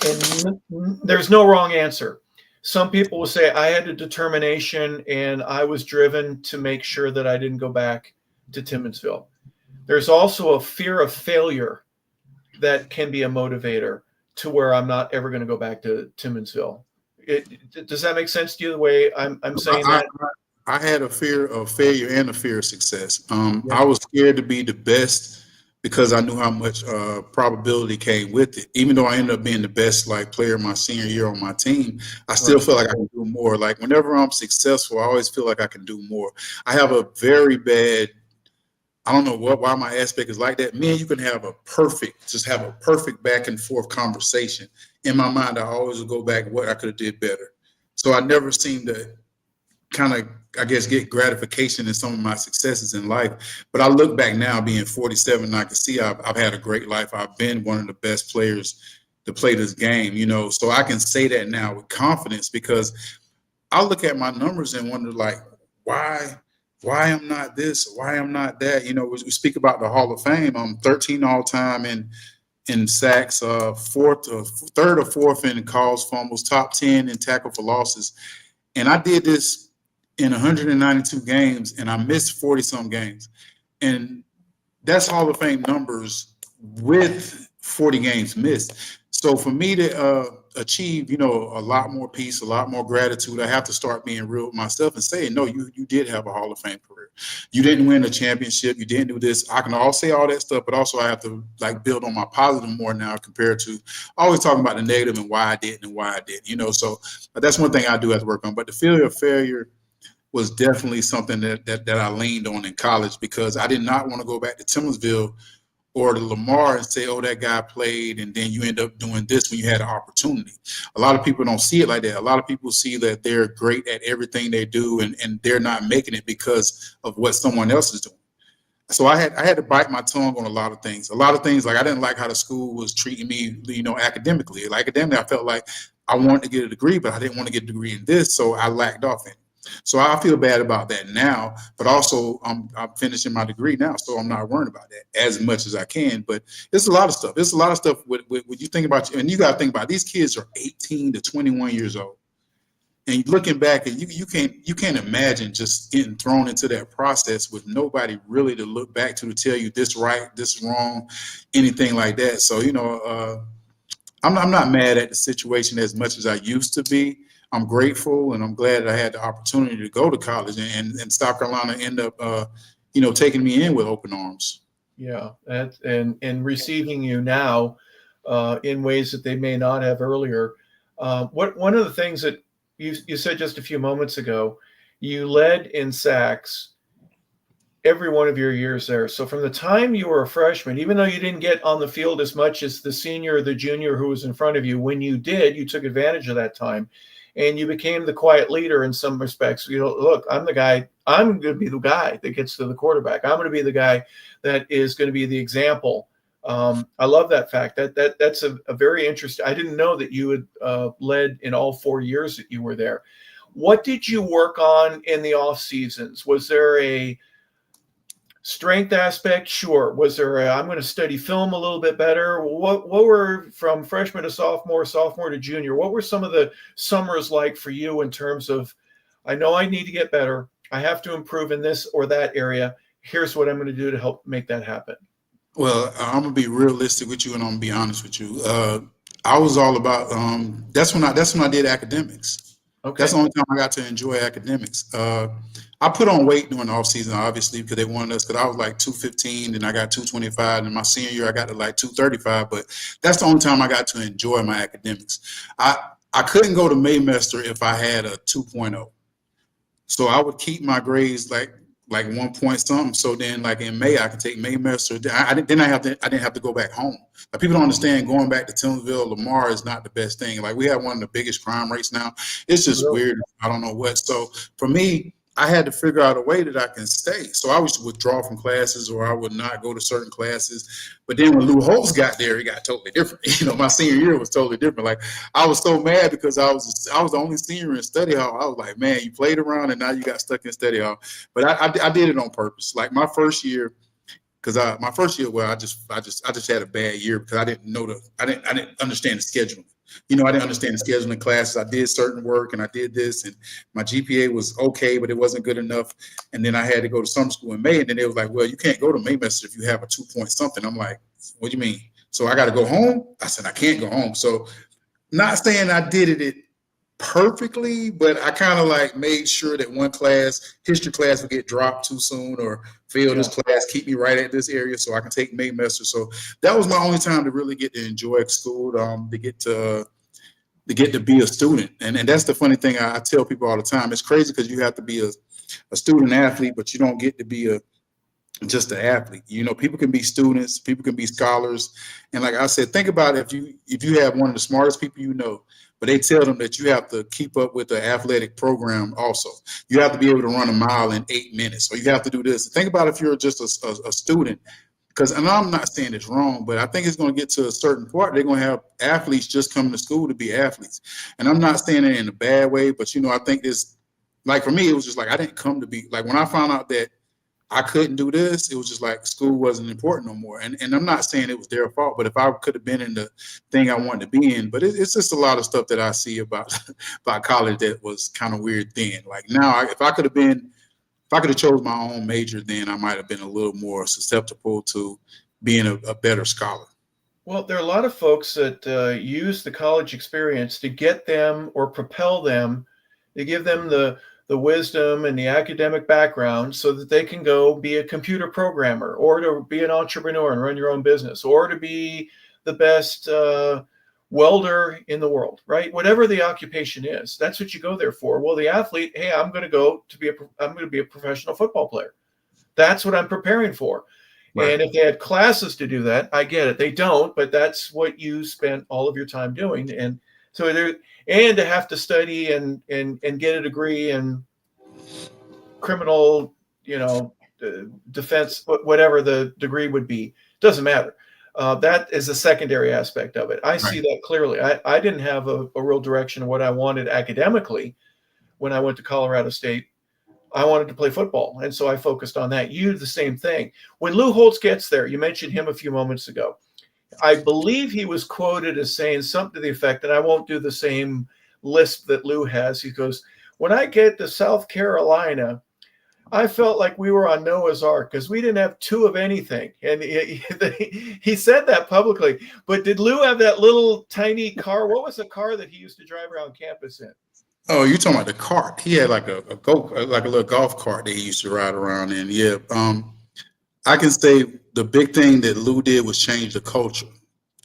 and there's no wrong answer. Some people will say I had a determination and I was driven to make sure that I didn't go back to Timminsville. There's also a fear of failure that can be a motivator to where I'm not ever going to go back to Timminsville. Does that make sense to you the way I'm saying that? I had a fear of failure and a fear of success. I was scared to be the best because I knew how much probability came with it. Even though I ended up being the best like player my senior year on my team, I still feel like I can do more. Like whenever I'm successful, I always feel like I can do more. I have a very bad, I don't know why my aspect is like that. Me and you can have a perfect back and forth conversation. In my mind, I always would go back what I could have did better. So I never seem to kind of, I guess, get gratification in some of my successes in life. But I look back now being 47 and I can see I've had a great life. I've been one of the best players to play this game, so I can say that now with confidence because I look at my numbers and wonder like, why I'm not this, why I'm not that. We speak about the Hall of Fame. I'm 13 all time in sacks, third or fourth in calls fumbles, top 10 in tackle for losses. And I did this in 192 games, and I missed 40-some games. And that's Hall of Fame numbers with 40 games missed. So for me to achieve, a lot more peace, a lot more gratitude, I have to start being real with myself and saying, no, you did have a Hall of Fame career. You didn't win a championship. You didn't do this. I can all say all that stuff, but also I have to like build on my positive more now compared to always talking about the negative and why I didn't and why I didn't, So that's one thing I do have to work on. But the fear of failure was definitely something that I leaned on in college because I did not want to go back to Timminsville or to Lamar and say, oh, that guy played, and then you end up doing this when you had an opportunity. A lot of people don't see it like that. A lot of people see that they're great at everything they do and they're not making it because of what someone else is doing. So I had to bite my tongue on a lot of things. Like I didn't like how the school was treating me, academically. Like academically, I felt like I wanted to get a degree, but I didn't want to get a degree in this, so I lacked off in it. So I feel bad about that now, but also I'm finishing my degree now, so I'm not worrying about that as much as I can. But it's a lot of stuff. It's a lot of stuff with you think about, and you got to think about these kids are 18 to 21 years old, and looking back, and you can't imagine just getting thrown into that process with nobody really to look back to tell you this right, this wrong, anything like that. So I'm not mad at the situation as much as I used to be. I'm grateful and I'm glad that I had the opportunity to go to college and South Carolina end up, taking me in with open arms. Yeah, and receiving you now in ways that they may not have earlier. One of the things that you said just a few moments ago, you led in sacks every one of your years there. So from the time you were a freshman, even though you didn't get on the field as much as the senior or the junior who was in front of you, when you did, you took advantage of that time and you became the quiet leader in some respects. You know, look, I'm the guy, I'm going to be the guy that gets to the quarterback. I'm going to be the guy that is going to be the example. I love that fact. That's a very interesting. I didn't know that you had led in all 4 years that you were there. What did you work on in the off seasons? Was there a strength aspect? Sure. Was there I'm going to study film a little bit better? What were, from freshman to sophomore, sophomore to junior, what were some of the summers like for you in terms of, I know I need to get better, I have to improve in this or that area, here's what I'm going to do to help make that happen? Well, I'm gonna be realistic with you, and I'm gonna be honest with you. I was all about. That's when I did academics. Okay. That's the only time I got to enjoy academics. I put on weight during the off season, obviously, because they wanted us. Because I was like 215, and I got 225, and my senior year I got to like 235. But that's the only time I got to enjoy my academics. I couldn't go to Maymester if I had a 2.0. So I would keep my grades like 1 point something. So then, like in May, I could take Maymester. I didn't have to go back home. Like, people don't understand, going back to Townsville, Lamar is not the best thing. Like, we have one of the biggest crime rates now. It's just weird. I don't know what. So for me, I had to figure out a way that I can stay. So I was withdraw from classes, or I would not go to certain classes. But then when Lou Holtz got there, it got totally different. You know, my senior year was totally different. Like, I was so mad because I was the only senior in study hall. I was like, man, you played around and now you got stuck in study hall. But I did it on purpose. Like, my first year, well, I just had a bad year because I didn't understand the scheduling. You know, I didn't understand the scheduling classes. I did certain work and I did this, and my GPA was okay, but it wasn't good enough. And then I had to go to summer school in May, and then they was like, well, you can't go to Maymester if you have a 2 point something. I'm like, what do you mean? So I got to go home? I said, I can't go home. So, not saying I did it perfectly, but I kind of like made sure that one class, history class, would get dropped too soon, or fail this class, keep me right at this area so I can take Maymester. So that was my only time to really get to enjoy school, to get to be a student. And that's the funny thing I tell people all the time. It's crazy because you have to be a student athlete, but you don't get to be just an athlete. You know, people can be students, people can be scholars. And like I said, think about if you have one of the smartest people you know, but they tell them that you have to keep up with the athletic program also. You have to be able to run a mile in 8 minutes, or you have to do this. Think about if you're just a student, and I'm not saying it's wrong, but I think it's going to get to a certain part. They're going to have athletes just coming to school to be athletes. And I'm not saying it in a bad way, but, you know, I think this, like, for me, it was just like, I didn't come to be, like, when I found out that I couldn't do this, it was just like school wasn't important no more. And I'm not saying it was their fault, but if I could have been in the thing I wanted to be in, but it's just a lot of stuff that I see about college that was kind of weird then. Like, now, if I could have chose my own major, then I might have been a little more susceptible to being a better scholar. Well, there are a lot of folks that use the college experience to get them or propel them, to give them the wisdom and the academic background so that they can go be a computer programmer, or to be an entrepreneur and run your own business, or to be the best welder in the world, right? Whatever the occupation is, that's what you go there for. Well, the athlete, hey, I'm going to be a professional football player. That's what I'm preparing for. Right. And if they had classes to do that, I get it. They don't, but that's what you spent all of your time doing. And so and to have to study and get a degree in criminal, defense, whatever the degree would be, doesn't matter. That is a secondary aspect of it. I see that clearly. I didn't have a real direction of what I wanted academically when I went to Colorado State. I wanted to play football, and so I focused on that. You, the same thing. When Lou Holtz gets there, you mentioned him a few moments ago. I believe he was quoted as saying something to the effect, and I won't do the same lisp that Lou has. He goes, when I get to South Carolina, I felt like we were on Noah's Ark because we didn't have two of anything. And he said that publicly. But did Lou have that little tiny car? What was the car that he used to drive around campus in? Oh, you're talking about the cart. He had like a little golf cart that he used to ride around in. Yeah. I can say the big thing that Lou did was change the culture.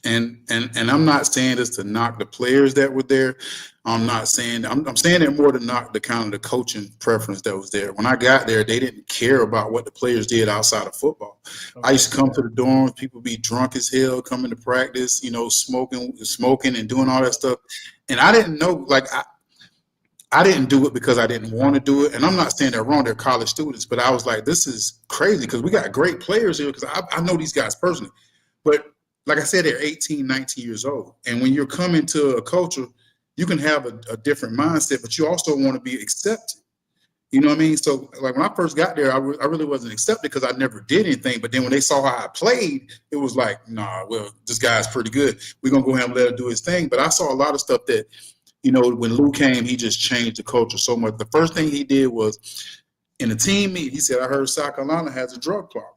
And I'm not saying this to knock the players that were there. I'm saying it more to knock the kind of the coaching preference that was there. When I got there, they didn't care about what the players did outside of football. Okay. I used to come to the dorms, people be drunk as hell, coming to practice, smoking and doing all that stuff. And I didn't know, I didn't do it because I didn't want to do it. And I'm not saying they're wrong, they're college students, but I was like, this is crazy because we got great players here because I know these guys personally. But like I said, they're 18, 19 years old. And when you're coming to a culture, you can have a different mindset, but you also want to be accepted. You know what I mean? So like when I first got there, I really wasn't accepted because I never did anything. But then when they saw how I played, it was like, nah, well, this guy's pretty good. We're going to go ahead and let him do his thing. But I saw a lot of stuff that, when Lou came, he just changed the culture so much. The first thing he did was in a team meet, he said, I heard South Carolina has a drug problem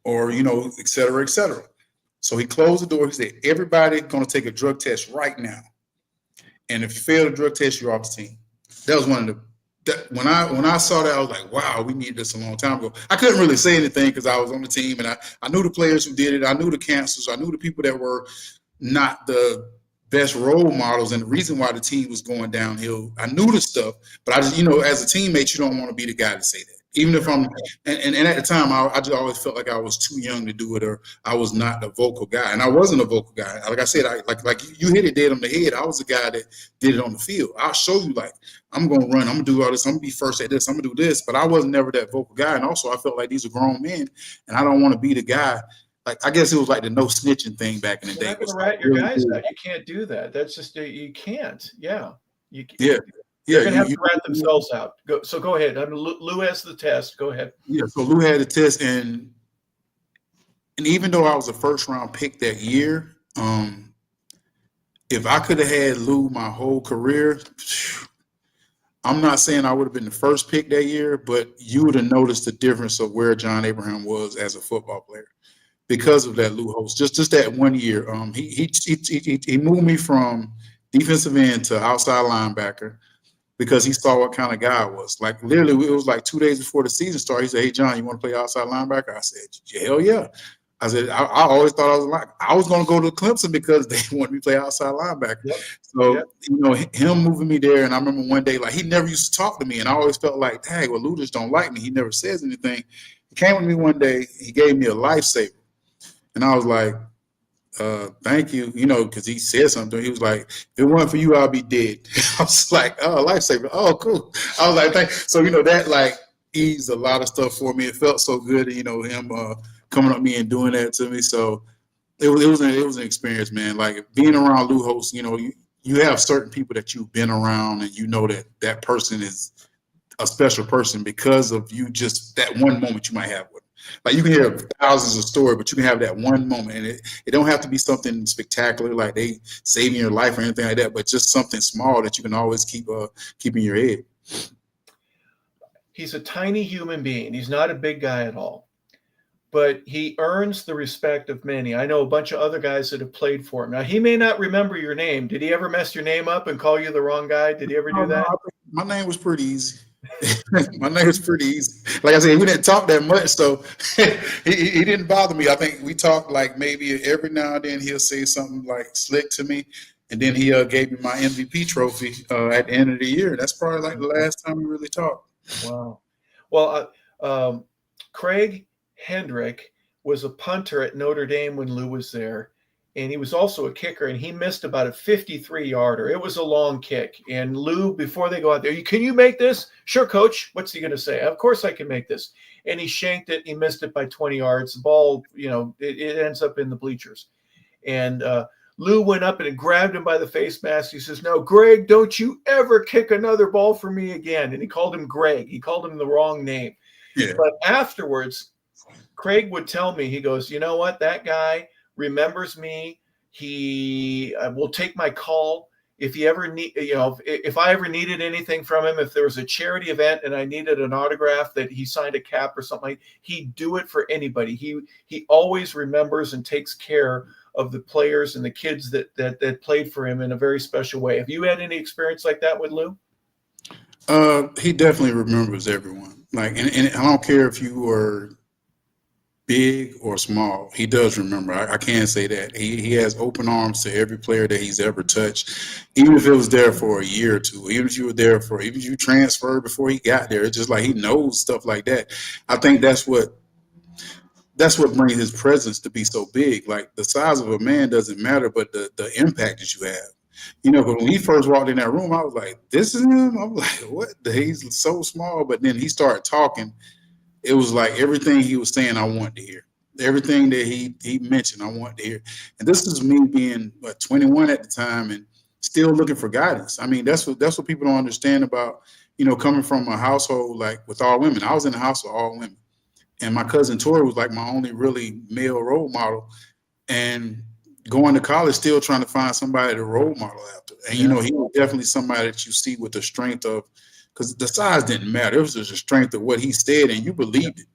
or, et cetera, et cetera. So he closed the door. He said, everybody going to take a drug test right now. And if you fail the drug test, you're off the team. That was one of the, when I saw that, I was like, wow, we needed this a long time ago. I couldn't really say anything because I was on the team and I knew the players who did it. I knew the cancers. I knew the people that were not the best role models and the reason why the team was going downhill. I knew the stuff, but I just, as a teammate, you don't want to be the guy to say that. Even if I'm, and at the time, I just always felt like I was too young to do it, or I was not a vocal guy, and I wasn't a vocal guy. Like I said, like you hit it dead on the head. I was the guy that did it on the field. I'll show you, like, I'm gonna run, I'm gonna do all this, I'm gonna be first at this, I'm gonna do this, but I wasn't never that vocal guy. And also, I felt like these are grown men, and I don't want to be the guy. Like, I guess it was like the no snitching thing back in the day. You're not gonna rat your guys out. You can't do that. That's just you can't. Yeah. Yeah. They're going to have to rat themselves out. Go ahead. Lou has the test. Go ahead. Yeah, so Lou had the test, and even though I was a first-round pick that year, if I could have had Lou my whole career, I'm not saying I would have been the first pick that year, but you would have noticed the difference of where John Abraham was as a football player because of that Lou Holtz. Just that 1 year, he moved me from defensive end to outside linebacker, because he saw what kind of guy I was. Like, literally, it was like 2 days before the season started. He said, hey, John, you want to play outside linebacker? I said, hell yeah. I said, I always thought I was going to go to Clemson because they wanted me to play outside linebacker. Yep. So, him moving me there, and I remember one day, like, he never used to talk to me, and I always felt like, dang, well, Lou just don't like me. He never says anything. He came with me one day. He gave me a lifesaver, and I was like, thank you, because he said something. He was like, if it weren't for you, I'll be dead. I was like, oh, lifesaver. Oh, cool. I was like, thanks. So, that like eased a lot of stuff for me. It felt so good, him coming up to me and doing that to me. So it was an experience, man. Like, being around Lou Holtz, you have certain people that you've been around, and that person is a special person because of you, just that one moment you might have with him. Like, you can hear thousands of stories, but you can have that one moment, and it don't have to be something spectacular, like they saving your life or anything like that, but just something small that you can always keep in your head. He's a tiny human being. He's not a big guy at all, but he earns the respect of many. I know a bunch of other guys that have played for him. Now, he may not remember your name. Did he ever mess your name up and call you the wrong guy? Did he ever do that? My name was pretty easy. My name was pretty easy. Like I said, we didn't talk that much, so he didn't bother me. I think we talked like maybe every now and then he'll say something like slick to me, and then he gave me my MVP trophy at the end of the year. That's probably like the last time we really talked. Wow. Well, Craig Hendrick was a punter at Notre Dame when Lou was there. And he was also a kicker, and he missed about a 53-yarder. It was a long kick. And Lou, before they go out there, can you make this? Sure, coach. What's he going to say? Of course I can make this. And he shanked it. He missed it by 20 yards. The ball, it ends up in the bleachers. And Lou went up and grabbed him by the face mask. He says, no, Greg, don't you ever kick another ball for me again. And he called him Greg. He called him the wrong name. Yeah. But afterwards, Craig would tell me, he goes, you know what, that guy remembers me. He will take my call if he ever need, if I ever needed anything from him, if there was a charity event and I needed an autograph that he signed a cap or something, he'd do it for anybody. He always remembers and takes care of the players and the kids that played for him in a very special way. Have you had any experience like that with Lou? He definitely remembers everyone. Like, and I don't care if you were big or small, he does remember. I can't say that. He has open arms to every player that he's ever touched, even if it was there for a year or two, even if you were there for, even if you transferred before he got there. It's just like he knows stuff like that. I think that's what brings his presence to be so big. Like the size of a man doesn't matter, but the impact that you have. When he first walked in that room, I was like, "This is him." I'm like, "What? He's so small." But then he started talking. It was like everything he was saying, I wanted to hear. Everything that he mentioned, I wanted to hear. And this is me being 21 at the time and still looking for guidance. I mean, that's what people don't understand about coming from a household like with all women. I was in a house with all women, and my cousin Tori was like my only really male role model. And going to college, still trying to find somebody to role model after. And he was definitely somebody that you see with the strength of, because the size didn't matter. It was just the strength of what he said, and you believed it.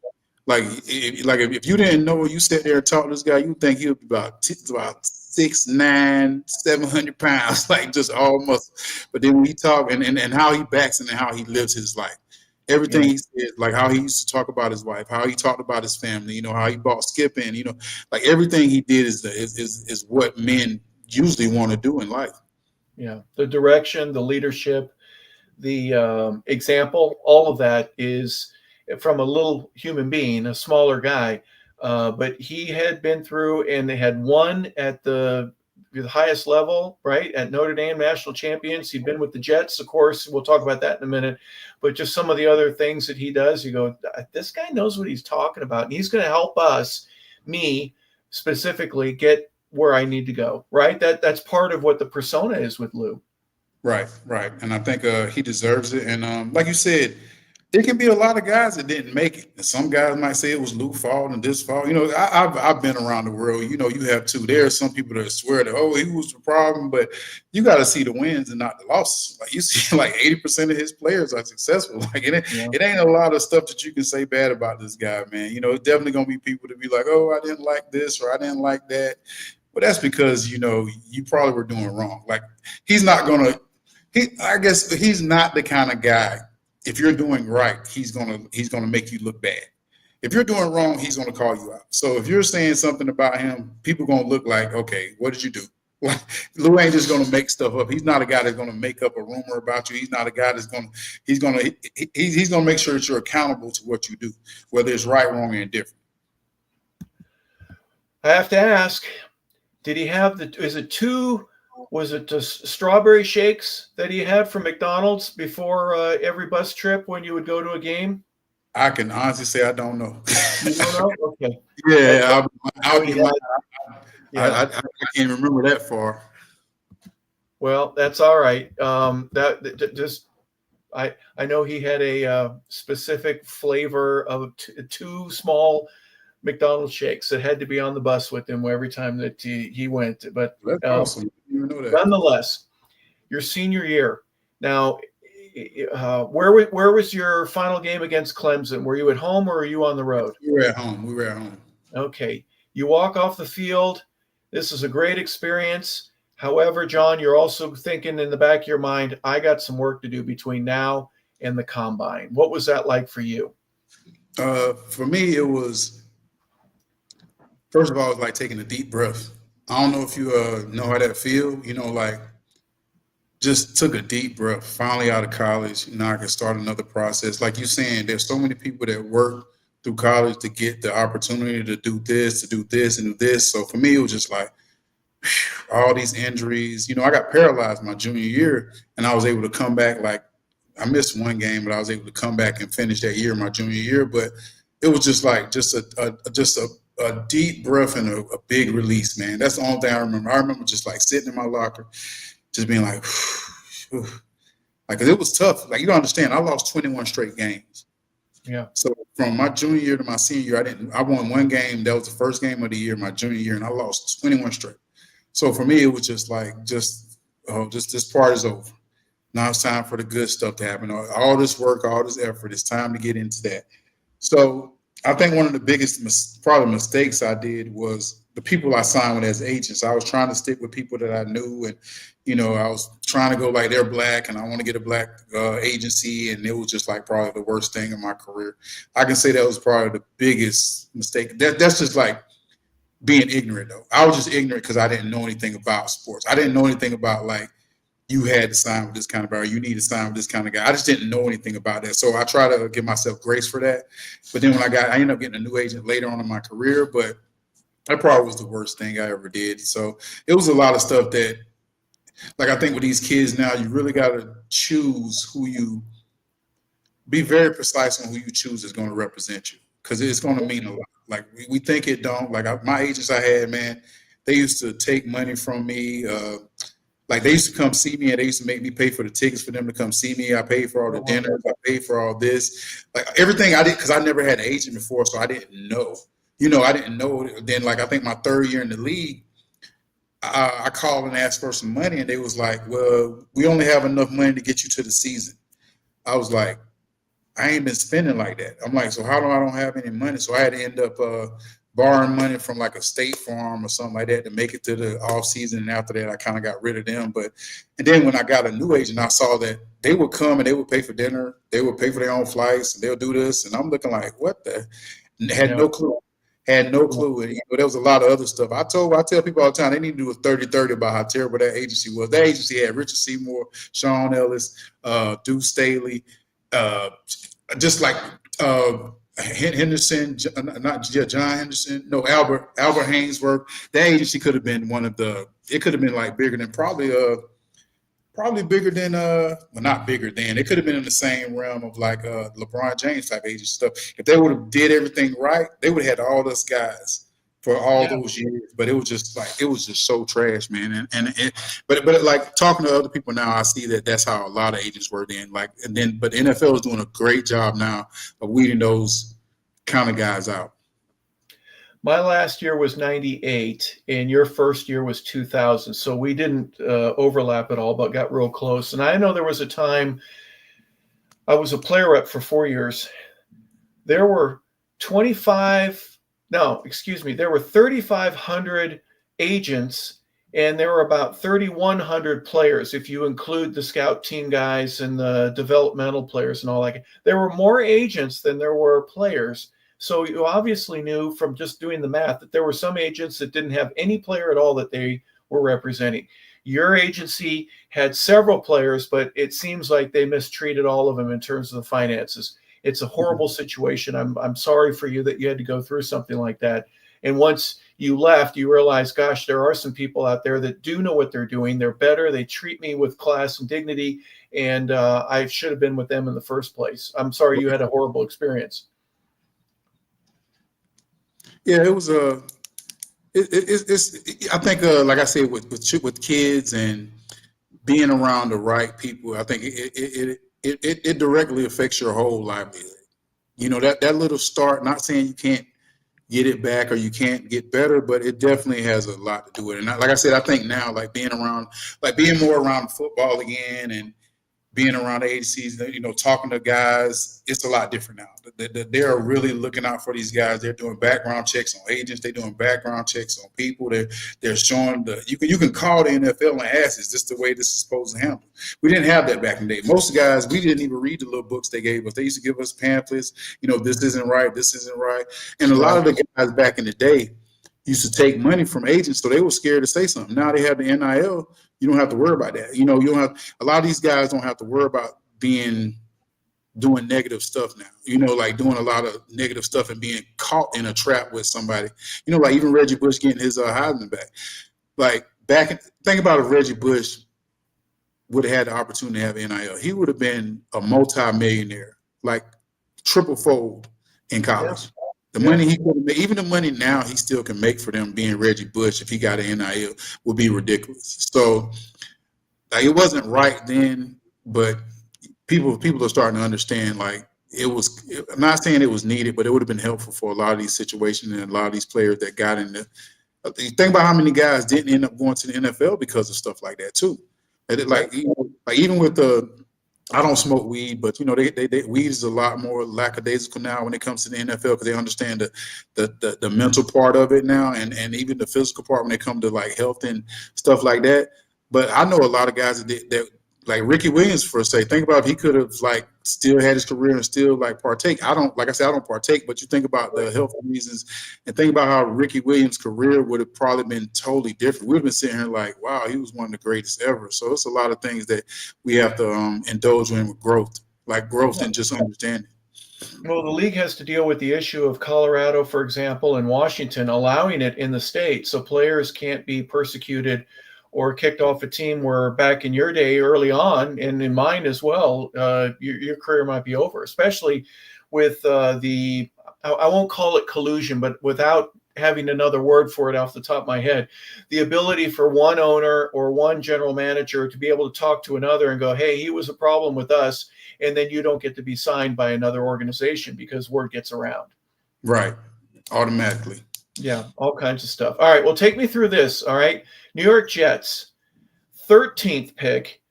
Like, if you didn't know, you sat there and talked to this guy, you think he would be about 6'9", 700 pounds, like just almost. But then when he talk and how he backs and how he lives his life, everything he said, like how he used to talk about his wife, how he talked about his family, how he bought skipping, like everything he did is what men usually want to do in life. Yeah, the direction, the leadership, the example, all of that is from a little human being, a smaller guy. But he had been through and they had won at the highest level, right? At Notre Dame, national champions. He'd been with the Jets, of course. We'll talk about that in a minute. But just some of the other things that he does, you go, this guy knows what he's talking about. And he's going to help us, me specifically, get where I need to go, right? That's part of what the persona is with Lou. Right, right. And I think he deserves it. And like you said, there can be a lot of guys that didn't make it. And some guys might say it was Luke's fault and this fault. I've been around the world. You have too. There are some people that swear that, oh, he was the problem, but you got to see the wins and not the losses. Like you see, like 80% of his players are successful. Like it ain't a lot of stuff that you can say bad about this guy, man. It's definitely gonna be people to be like, oh, I didn't like this or I didn't like that. But that's because you probably were doing wrong. Like he's not gonna. I guess he's not the kind of guy. If you're doing right, he's gonna make you look bad. If you're doing wrong, he's gonna call you out. So if you're saying something about him, people gonna look like, okay, what did you do? Like Lou ain't just gonna make stuff up. He's not a guy that's gonna make up a rumor about you. He's not a guy that's gonna. He's gonna make sure that you're accountable to what you do, whether it's right, wrong, or indifferent. I have to ask, did he have was it the strawberry shakes that he had from McDonald's before every bus trip when you would go to a game? I can honestly say I don't know. You don't know? Okay. Yeah, I can't remember that far. Well, that's all right. I know he had a specific flavor of two small McDonald's shakes that had to be on the bus with him every time that he went. But that's awesome. You know that. Nonetheless, your senior year. Now, where was your final game against Clemson? Were you at home or were you on the road? We were at home. Okay. You walk off the field. This is a great experience. However, John, you're also thinking in the back of your mind, I got some work to do between now and the combine. What was that like for you? For me, it was, first of all, it was like taking a deep breath. I don't know if you know how that feel, like just took a deep breath, finally out of college. Now I can start another process. Like you're saying, there's so many people that work through college to get the opportunity to do this, and do this. So for me, it was just like all these injuries. I got paralyzed my junior year, and I was able to come back. Like I missed one game, but I was able to come back and finish that year, my junior year. But it was just like a deep breath and a big release, man. That's the only thing I remember. I remember just like sitting in my locker, just being like, like, 'cause it was tough. Like, you don't understand. I lost 21 straight games. Yeah. So from my junior year to my senior year, I won one game. That was the first game of the year, my junior year, and I lost 21 straight. So for me, it was just like, just this part is over. Now it's time for the good stuff to happen. All this work, all this effort, it's time to get into that. So I think one of the biggest probably mistakes I did was the people I signed with as agents. I was trying to stick with people that I knew, and I was trying to go like they're black and I want to get a black agency, and it was just like probably the worst thing in my career. I can say that was probably the biggest mistake. That's just like being ignorant though. I was just ignorant because I didn't know anything about sports. I didn't know anything about like you had to sign with this kind of guy, or you need to sign with this kind of guy. I just didn't know anything about that. So I try to give myself grace for that. But then when I ended up getting a new agent later on in my career, but that probably was the worst thing I ever did. So it was a lot of stuff that, like, I think with these kids now, you really got to choose be very precise on who you choose is going to represent you, because it's going to mean a lot. Like we think it don't. Like my agents I had, man, they used to take money from me. Like they used to come see me and they used to make me pay for the tickets for them to come see me. I paid for all the dinners. I paid for all this. Like everything I did, because I never had an agent before, so I didn't know. I didn't know. Then like I think my third year in the league, I called and asked for some money, and they was like, well, we only have enough money to get you to the season. I was like, I ain't been spending like that. I'm like, so how do I don't have any money? So I had to end up borrowing money from like a State Farm or something like that to make it to the off season. And after that, I kind of got rid of them. And then when I got a new agent, I saw that they would come and they would pay for dinner. They would pay for their own flights and they'll do this. And I'm looking like, what the? And had no clue. Had no clue. And there was a lot of other stuff. I tell people all the time, they need to do a 30-30 about how terrible that agency was. That agency had Richard Seymour, Sean Ellis, Deuce Staley, just like Henderson, not John Henderson, no, Albert Hainsworth. That agency could have been it could have been like bigger than probably bigger than well, not bigger than, it could have been in the same realm of like LeBron James type agent stuff. If they would have did everything right, they would have had all those guys for all those years. But it was just so trash, man. But like talking to other people now, I see that that's how a lot of agents were then. But the NFL is doing a great job now of weeding those kind of guys out. My last year was 98 and your first year was 2000. So we didn't overlap at all, but got real close. And I know there was a time I was a player rep for 4 years. There were 3,500 agents, and there were about 3,100 players if you include the scout team guys and the developmental players and all that. There were more agents than there were players. So you obviously knew from just doing the math that there were some agents that didn't have any player at all that they were representing. Your agency had several players, but it seems like they mistreated all of them in terms of the finances. It's a horrible situation. I'm sorry for you that you had to go through something like that. And once you left, you realize, gosh, there are some people out there that do know what they're doing. They're better. They treat me with class and dignity, and I should have been with them in the first place. I'm sorry you had a horrible experience. Yeah, it was I think like I said, with kids and being around the right people, I think it directly affects your whole livelihood. That little start, not saying you can't get it back or you can't get better, but it definitely has a lot to do with it. And like I said, I think now, like being more around football again and being around the agencies, talking to guys, it's a lot different now. They're really looking out for these guys. They're doing background checks on agents. They're doing background checks on people. They're showing you can call the NFL and ask, is this the way this is supposed to handle? We didn't have that back in the day. Most guys, we didn't even read the little books they gave us. They used to give us pamphlets. This isn't right. This isn't right. And a lot of the guys back in the day used to take money from agents, so they were scared to say something. Now they have the NIL. You don't have to worry about that. You don't have, a lot of these guys don't have to worry about doing negative stuff now. Like doing a lot of negative stuff and being caught in a trap with somebody. Like even Reggie Bush getting his Heisman back. Like think about if Reggie Bush would have had the opportunity to have NIL. He would have been a multi-millionaire, like triple fold in college. Yeah. The money he could have made, even the money now he still can make for them being Reggie Bush if he got an NIL, would be ridiculous. So it wasn't right then, but people are starting to understand, like, I'm not saying it was needed, but it would have been helpful for a lot of these situations and a lot of these players that got in the. Think about how many guys didn't end up going to the NFL because of stuff like that too. Like even with I don't smoke weed, but weed is a lot more lackadaisical now when it comes to the NFL because they understand the mental part of it now, and even the physical part when it comes to like health and stuff like that. But I know a lot of guys that like Ricky Williams, for say, think about if he could have like still had his career and still like partake. I don't, like I said, I don't partake, but you think about the health reasons and think about how Ricky Williams' career would have probably been totally different. We've been sitting here like, wow, he was one of the greatest ever. So it's a lot of things that we have to indulge in with growth, like growth and just understanding. Well, the league has to deal with the issue of Colorado, for example, and Washington allowing it in the state, so players can't be persecuted or kicked off a team where back in your day early on, and in mine as well, your career might be over, especially with I won't call it collusion, but without having another word for it off the top of my head, the ability for one owner or one general manager to be able to talk to another and go, hey, he was a problem with us, and then you don't get to be signed by another organization because word gets around. Right. Automatically. Yeah, all kinds of stuff. All right, well, take me through this. All right, New York Jets, 13th pick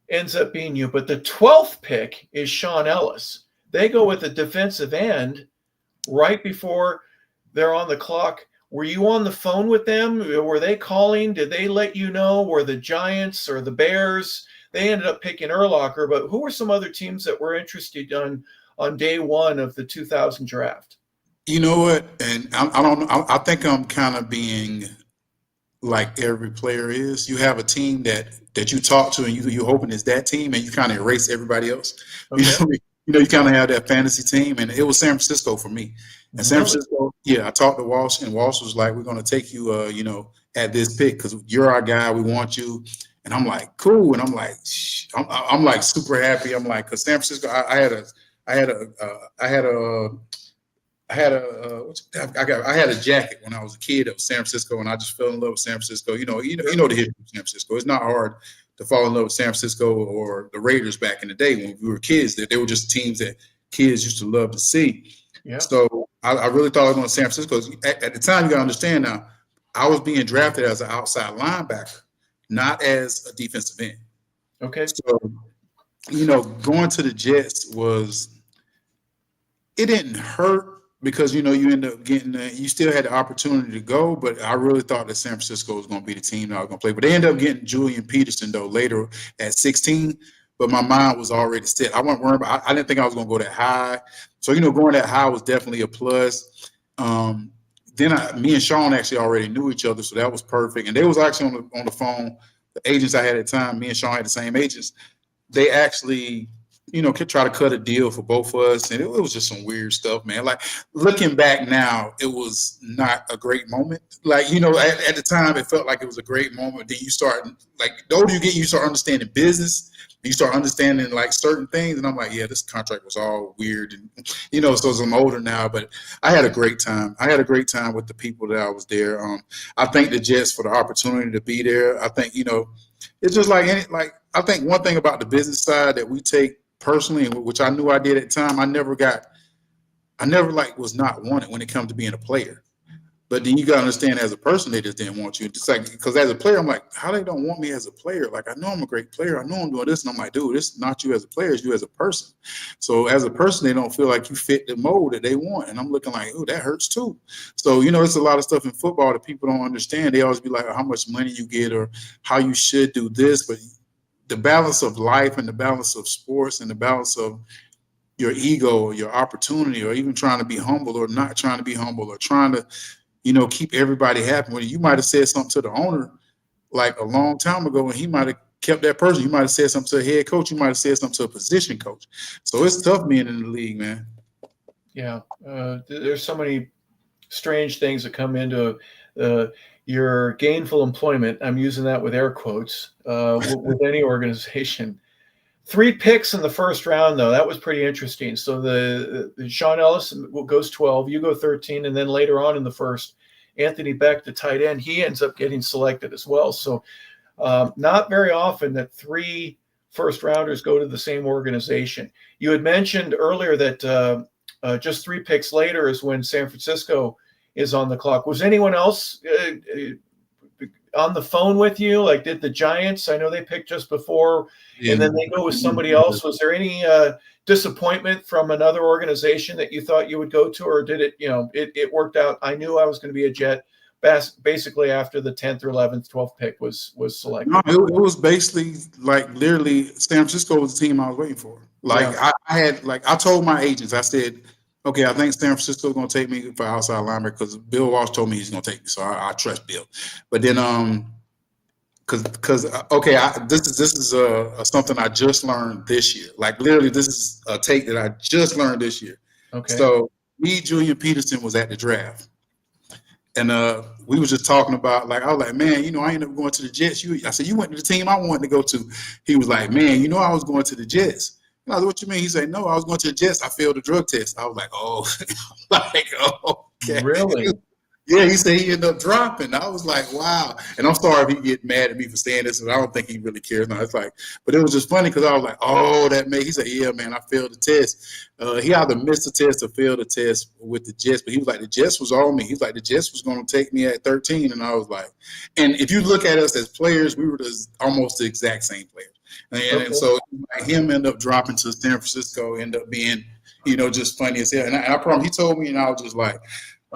ends up being you, but the 12th pick is Sean Ellis. They go with a defensive end right before they're on the clock. Were you on the phone with them? Were they calling? Did they let you know? Were the Giants or the Bears? They ended up picking Urlacher, but who were some other teams that were interested on day one of the 2000 draft? You know what? And I don't know. I think I'm kind of being like every player is. You have a team that you talk to, and you're hoping it's that team, and you kind of erase everybody else. Okay. You kind of have that fantasy team, and it was San Francisco for me. And San Francisco, yeah, I talked to Walsh, and Walsh was like, "We're going to take you, at this pick because you're our guy. We want you." And I'm like, "Cool." And I'm like, I'm like super happy. I'm like, because San Francisco, I had a jacket when I was a kid of San Francisco, and I just fell in love with San Francisco. You know the history of San Francisco. It's not hard to fall in love with San Francisco or the Raiders back in the day when we were kids. That they were just teams that kids used to love to see. Yeah. So I really thought I was going to San Francisco. At the time, you got to understand now, I was being drafted as an outside linebacker, not as a defensive end. Okay. So, going to the Jets it didn't hurt because, you end up getting, you still had the opportunity to go, but I really thought that San Francisco was going to be the team that I was going to play. But they ended up getting Julian Peterson, though, later at 16. But my mind was already set. I wasn't worried about, I didn't think I was going to go that high. So, going that high was definitely a plus. Then me and Sean actually already knew each other, so that was perfect. And they was actually on the phone. The agents I had at the time, me and Sean had the same agents. They actually, try to cut a deal for both of us. And it was just some weird stuff, man. Like, looking back now, it was not a great moment. Like, at the time, it felt like it was a great moment. Then you start, like, the older you get, you start understanding business. You start understanding, like, certain things. And I'm like, yeah, this contract was all weird. And, so I'm older now. But I had a great time. I had a great time with the people that I was there. I thank the Jets for the opportunity to be there. I think, it's just like I think one thing about the business side that we take personally, which I knew I did at the time, I never was not wanted when it comes to being a player. But then you got to understand, as a person, they just didn't want you. It's like, because as a player, I'm like, how they don't want me as a player? Like, I know I'm a great player. I know I'm doing this. And I'm like, dude, this is not you as a player. It's you as a person. So as a person, they don't feel like you fit the mold that they want. And I'm looking like, oh, that hurts too. So, it's a lot of stuff in football that people don't understand. They always be like, how much money you get or how you should do this. But the balance of life and the balance of sports and the balance of your ego or your opportunity, or even trying to be humble or not trying to be humble, or trying to, keep everybody happy. When you might have said something to the owner like a long time ago, and he might have kept that person. You might have said something to a head coach. You might have said something to a position coach. So it's tough being in the league, man. Yeah. There's so many strange things that come into your gainful employment. I'm using that with air quotes with any organization. 3 picks in the first round, though. That was pretty interesting. So the Sean Ellis goes 12, you go 13, and then later on in the first, Anthony Beck, the tight end, he ends up getting selected as well. So not very often that 3 first rounders go to the same organization. You had mentioned earlier that just 3 picks later is when San Francisco is on the clock. Was anyone else on the phone with you? Like, did the Giants, I know they picked just before, and then they go with somebody else. Was there any disappointment from another organization that you thought you would go to, or did it, it worked out? I knew I was going to be a Jet, basically after the 10th or 11th, 12th pick was selected? No, it was basically like literally San Francisco was the team I was waiting for. Like Yeah. I had like I told my agents, I said, okay, I think San Francisco is going to take me for outside linebacker because Bill Walsh told me he's going to take me, so I trust Bill. But then because okay, this is something I just learned this year. Like literally, this is a take that I just learned this year. Okay. So me, Julian Peterson was at the draft. And we was just talking about, like, I was like, man, you know, I ended up going to the Jets. I said, you went to the team I wanted to go to. He was like, man, you know, I was going to the Jets. And I was like, what you mean? He said, no, I was going to the Jets. I failed the drug test. I was like, oh, okay. Really? Yeah, he said he ended up dropping. I was like, wow. And I'm sorry if he get mad at me for saying this, and I don't think he really cares. No, it's like, but it was just funny because I was like, oh, that man. He said, yeah, man, I failed the test. He either missed the test or failed the test with the Jets. But he was like, the Jets was on me. He was like, the Jets was going to take me at 13. And I was like, and if you look at us as players, we were almost the exact same players. And so like, him end up dropping to San Francisco, end up being, you know, just funny as hell. And I promise, he told me, and I was just like,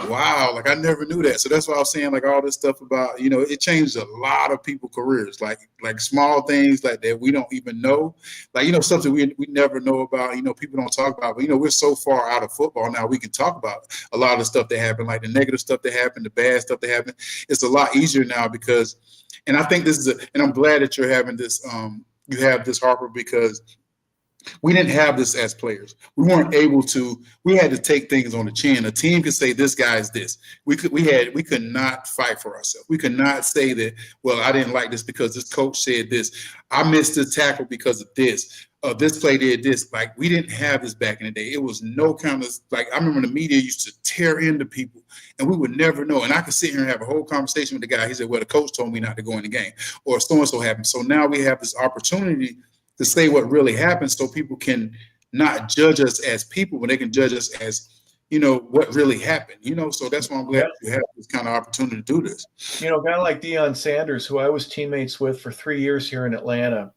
wow, like I never knew that. So that's why I was saying, like, all this stuff about, you know, it changed a lot of people's careers, like small things like that we don't even know, like, you know, something we never know about, you know, people don't talk about. But, you know, we're so far out of football now, we can talk about a lot of the stuff that happened, like the negative stuff that happened, the bad stuff that happened. It's a lot easier now because, and I think this is and I'm glad that you're having this, you have this, Harper, because we didn't have this as players. We weren't able to. We had to take things on the chin. A team could say this guy is this. We could not fight for ourselves. We could not say that, well, I didn't like this because this coach said this. I missed this tackle because of this. This play did this. Like, we didn't have this back in the day. It was no kind of, like, I remember the media used to tear into people and we would never know. And I could sit here and have a whole conversation with the guy. He said, well, the coach told me not to go in the game, or so-and-so happened. So now we have this opportunity to say what really happened, so people can not judge us as people, but they can judge us as, you know, what really happened, you know. So that's why I'm glad you have this kind of opportunity to do this. You know, a guy like Deion Sanders, who I was teammates with for 3 years here in Atlanta,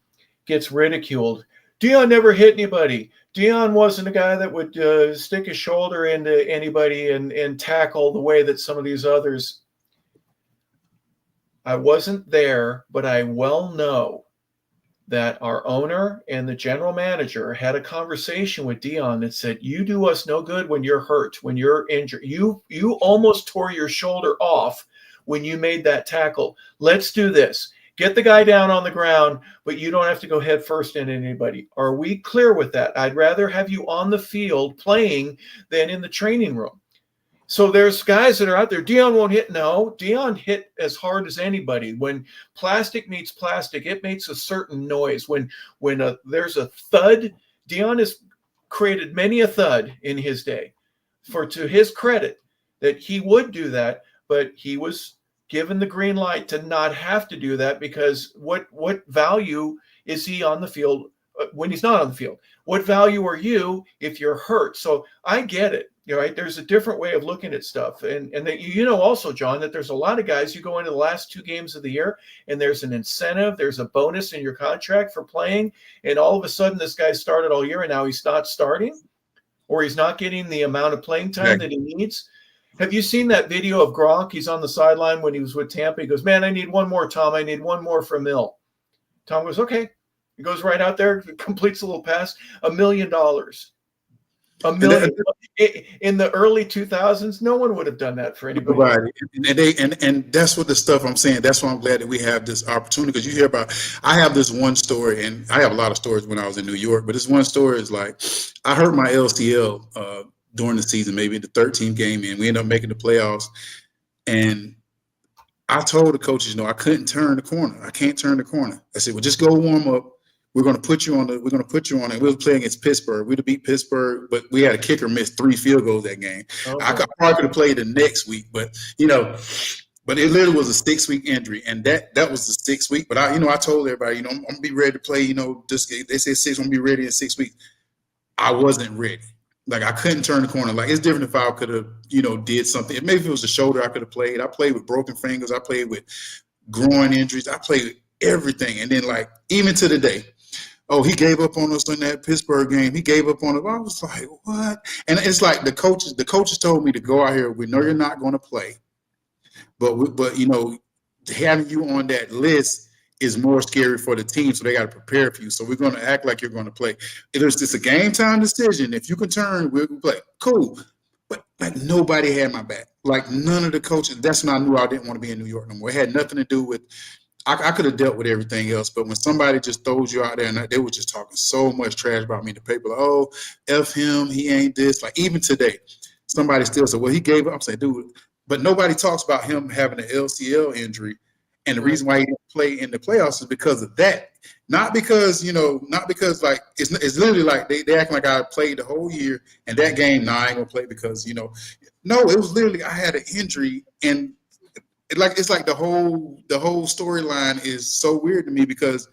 gets ridiculed. Deion never hit anybody. Deion wasn't a guy that would stick his shoulder into anybody and tackle the way that some of these others. I wasn't there, but I well know that our owner and the general manager had a conversation with Deion that said, you do us no good when you're hurt, when you're injured. You almost tore your shoulder off when you made that tackle. Let's do this. Get the guy down on the ground, but you don't have to go head first into anybody. Are we clear with that? I'd rather have you on the field playing than in the training room. So there's guys that are out there. Deion won't hit. No, Deion hit as hard as anybody. When plastic meets plastic, it makes a certain noise. When there's a thud, Deion has created many a thud in his day. To his credit, that he would do that, but he was given the green light to not have to do that, because what value is he on the field when he's not on the field? What value are you if you're hurt? So I get it. Right? There's a different way of looking at stuff. And that, you know, also, John, that there's a lot of guys, you go into the last 2 games of the year and there's an incentive, there's a bonus in your contract for playing. And all of a sudden this guy started all year and now he's not starting, or he's not getting the amount of playing time that he needs. Have you seen that video of Gronk? He's on the sideline when he was with Tampa. He goes, man, I need one more, Tom. I need one more from Mill. Tom goes, okay. He goes right out there, completes a little pass, $1 million. $1 million. In the early 2000s, no one would have done that for anybody. Right. And that's what the stuff I'm saying. That's why I'm glad that we have this opportunity, because you hear about, I have this one story, and I have a lot of stories when I was in New York, but this one story is like, I hurt my LCL during the season, maybe the 13th game, and we ended up making the playoffs. And I told the coaches, I couldn't turn the corner. I can't turn the corner. I said, well, just go warm up. We're going to put you on it. We were playing against Pittsburgh. We'd have beat Pittsburgh, but we had a kicker miss 3 field goals that game. Okay. I probably could have played the next week, but but it literally was a 6-week injury, and that was the 6th week. But I told everybody, I'm gonna be ready to play. They said 6, I'm gonna be ready in 6 weeks. I wasn't ready. Like, I couldn't turn the corner. Like, it's different if I could have, did something. Maybe if it was a shoulder, I could have played. I played with broken fingers. I played with groin injuries. I played with everything. And then, like, even to the day, oh, he gave up on us in that Pittsburgh game. He gave up on us. I was like, what? And it's like the coaches told me to go out here. We know you're not going to play. But having you on that list is more scary for the team, so they got to prepare for you. So we're going to act like you're going to play. If it's just a game time decision, if you can turn, we'll play. Cool. But like nobody had my back. Like none of the coaches. That's when I knew I didn't want to be in New York no more. It had nothing to do with. I could have dealt with everything else, but when somebody just throws you out there and they were just talking so much trash about me in the paper, like, oh, F him, he ain't this. Like even today, somebody still said, well, he gave up. I'm saying, dude, but nobody talks about him having an LCL injury. And the reason why he didn't play in the playoffs is because of that. Not because like it's literally like they acting like I played the whole year and that game, I ain't gonna play because no, it was literally I had an injury and it's like the whole storyline is so weird to me because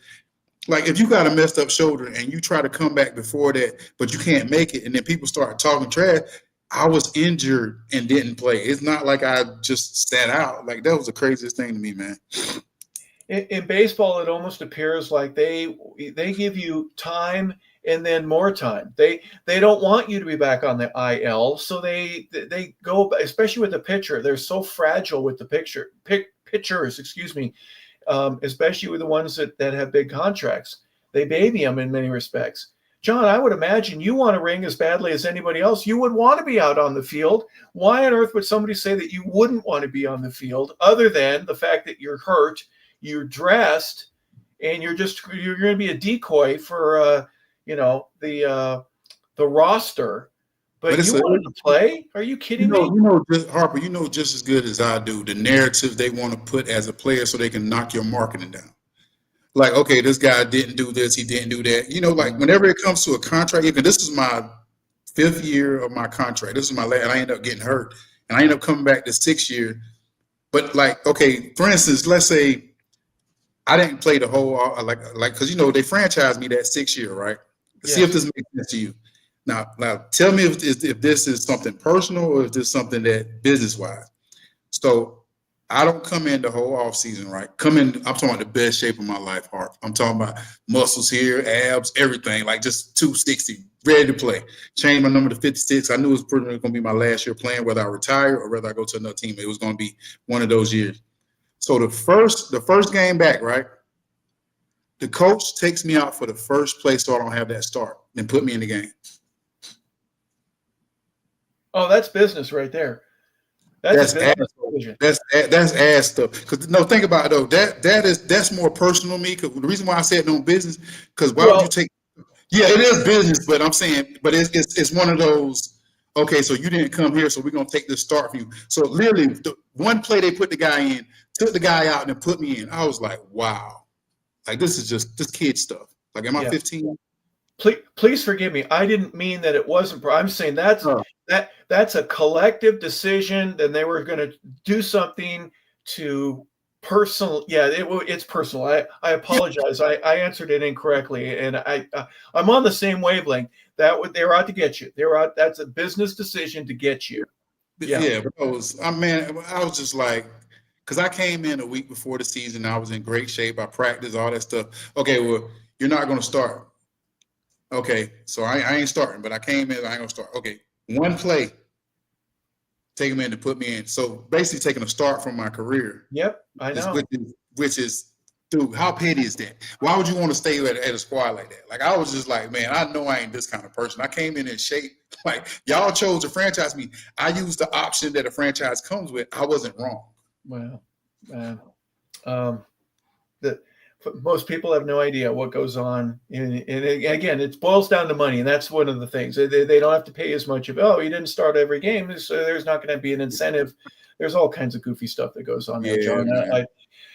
like if you got a messed up shoulder and you try to come back before that, but you can't make it, and then people start talking trash. I was injured and didn't play. It's not like I just sat out. Like that was the craziest thing to me, man. In baseball, it almost appears like they give you time and then more time. They don't want you to be back on the IL, so they go, especially with the pitcher. They're so fragile with the pitchers, excuse me, especially with the ones that have big contracts. They baby them in many respects. John, I would imagine you want to ring as badly as anybody else. You would want to be out on the field. Why on earth would somebody say that you wouldn't want to be on the field other than the fact that you're hurt, you're dressed, and you're going to be a decoy for the roster, but you wanted to play? Are you kidding me? Harper, just as good as I do the narrative they want to put as a player so they can knock your marketing down. Like, okay, this guy didn't do this, he didn't do that. Like whenever it comes to a contract, even this is my 5th year of my contract. This is my last, and I ended up getting hurt, and I ended up coming back the 6th year. But like, okay, for instance, let's say I didn't play the whole because they franchised me that 6th year, right? Yes. See if this makes sense to you. Now, tell me if this is something personal or if this is something that business wise. So I don't come in the whole off season, right? I'm talking about the best shape of my life, Hart. I'm talking about muscles here, abs, everything, like just 260, ready to play. Changed my number to 56. I knew it was pretty much going to be my last year playing, whether I retire or whether I go to another team. It was going to be one of those years. So the first game back, right? The coach takes me out for the first play so I don't have that start and put me in the game. Oh, that's business right there. That's ass stuff. Because think about it though. That's more personal to me. Because the reason why I said no business, because why would you take? Yeah, it is business, but I'm saying, but it's one of those. Okay, so you didn't come here, so we're gonna take this start from you. So literally, the one play they put the guy in, took the guy out, and then put me in. I was like, wow, like this is just this kid stuff. Like, am I 15? Please forgive me. I didn't mean that it wasn't. I'm saying that's a collective decision. Then they were going to do something to personal. Yeah, it's personal. I apologize. I answered it incorrectly, and I'm on the same wavelength. They were out to get you. That's a business decision to get you. Yeah, but I was just like, because I came in a week before the season. I was in great shape. I practiced all that stuff. Okay, well, you're not going to start. Okay, so I ain't starting, but I came in. I ain't gonna start. Okay, one play, take him in to put me in. So basically, taking a start from my career. Yep, I know. Which is, dude, how petty is that? Why would you want to stay at a squad like that? Like I was just like, man, I know I ain't this kind of person. I came in shape. Like y'all chose to franchise me. I used the option that a franchise comes with. I wasn't wrong. Well, most people have no idea what goes on. And again, it boils down to money. And that's one of the things. They don't have to pay as much of, you didn't start every game, so there's not going to be an incentive. There's all kinds of goofy stuff that goes on there, John.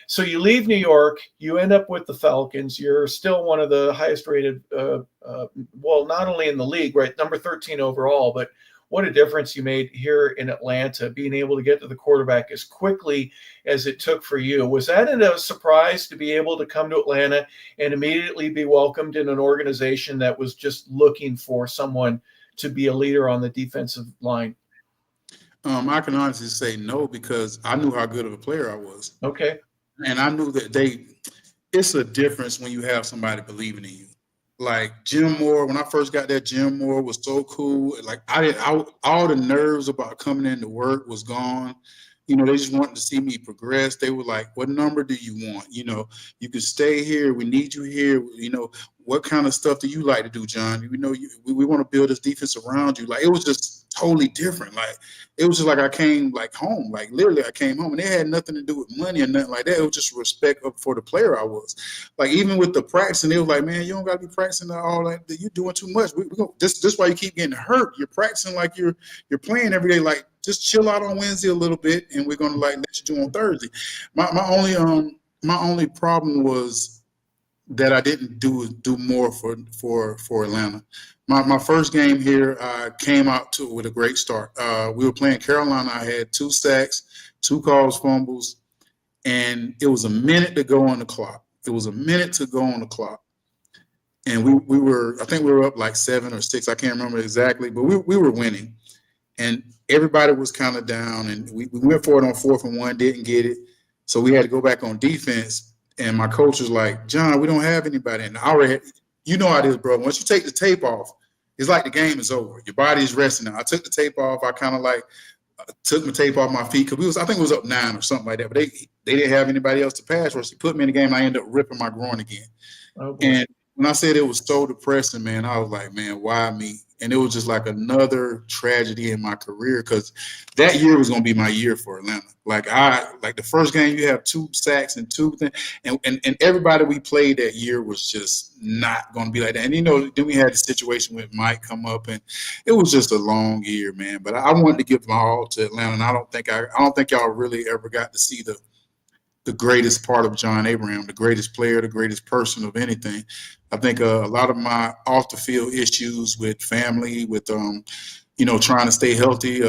So you leave New York, you end up with the Falcons. You're still one of the highest rated, not only in the league, right, number 13 overall, but what a difference you made here in Atlanta, being able to get to the quarterback as quickly as it took for you. Was that a surprise to be able to come to Atlanta and immediately be welcomed in an organization that was just looking for someone to be a leader on the defensive line? I can honestly say no, because I knew how good of a player I was. Okay. And I knew that it's a difference when you have somebody believing in you. Like Jim Moore, when I first got there, Jim Moore was so cool. Like all the nerves about coming into work was gone. they just wanted to see me progress. They were like, "What number do you want? You can stay here. We need you here. What kind of stuff do you like to do, John? We want to build this defense around you." Like, it was just totally different. Like, it was just like I came like home. Like, literally, I came home, and it had nothing to do with money or nothing like that. It was just respect up for the player I was. Like, even with the practicing, they was like, "Man, you don't got to be practicing all that. You're doing too much. This why you keep getting hurt. You're practicing like you're playing every day. Like, just chill out on Wednesday a little bit, and we're gonna like let you do on Thursday." My only problem was that I didn't do more for Atlanta. My first game here, I came out to with a great start. We were playing Carolina. I had 2 sacks, 2 caused fumbles, and it was a minute to go on the clock. And I think we were up like 7 or 6. I can't remember exactly, but we were winning. And everybody was kind of down, and we went for it on 4th and 1, didn't get it. So we had to go back on defense. And my coach was like, "John, we don't have anybody." And I already, how it is, bro. Once you take the tape off, it's like the game is over. Your body is resting now. I took the tape off. I kind of like took my tape off my feet because I think it was up 9 or something like that. But they didn't have anybody else to pass rush. They put me in the game. I ended up ripping my groin again. Oh, and when I said it was so depressing, man, I was like, man, why me? And it was just like another tragedy in my career because that year was going to be my year for Atlanta. Like the first game, you have 2 sacks and 2 things, and everybody we played that year was just not going to be like that. And then we had the situation with Mike come up, and it was just a long year, man. But I wanted to give my all to Atlanta, and I don't think y'all really ever got to see the greatest part of John Abraham, the greatest player, the greatest person of anything. I think a lot of my off the field issues with family, with trying to stay healthy,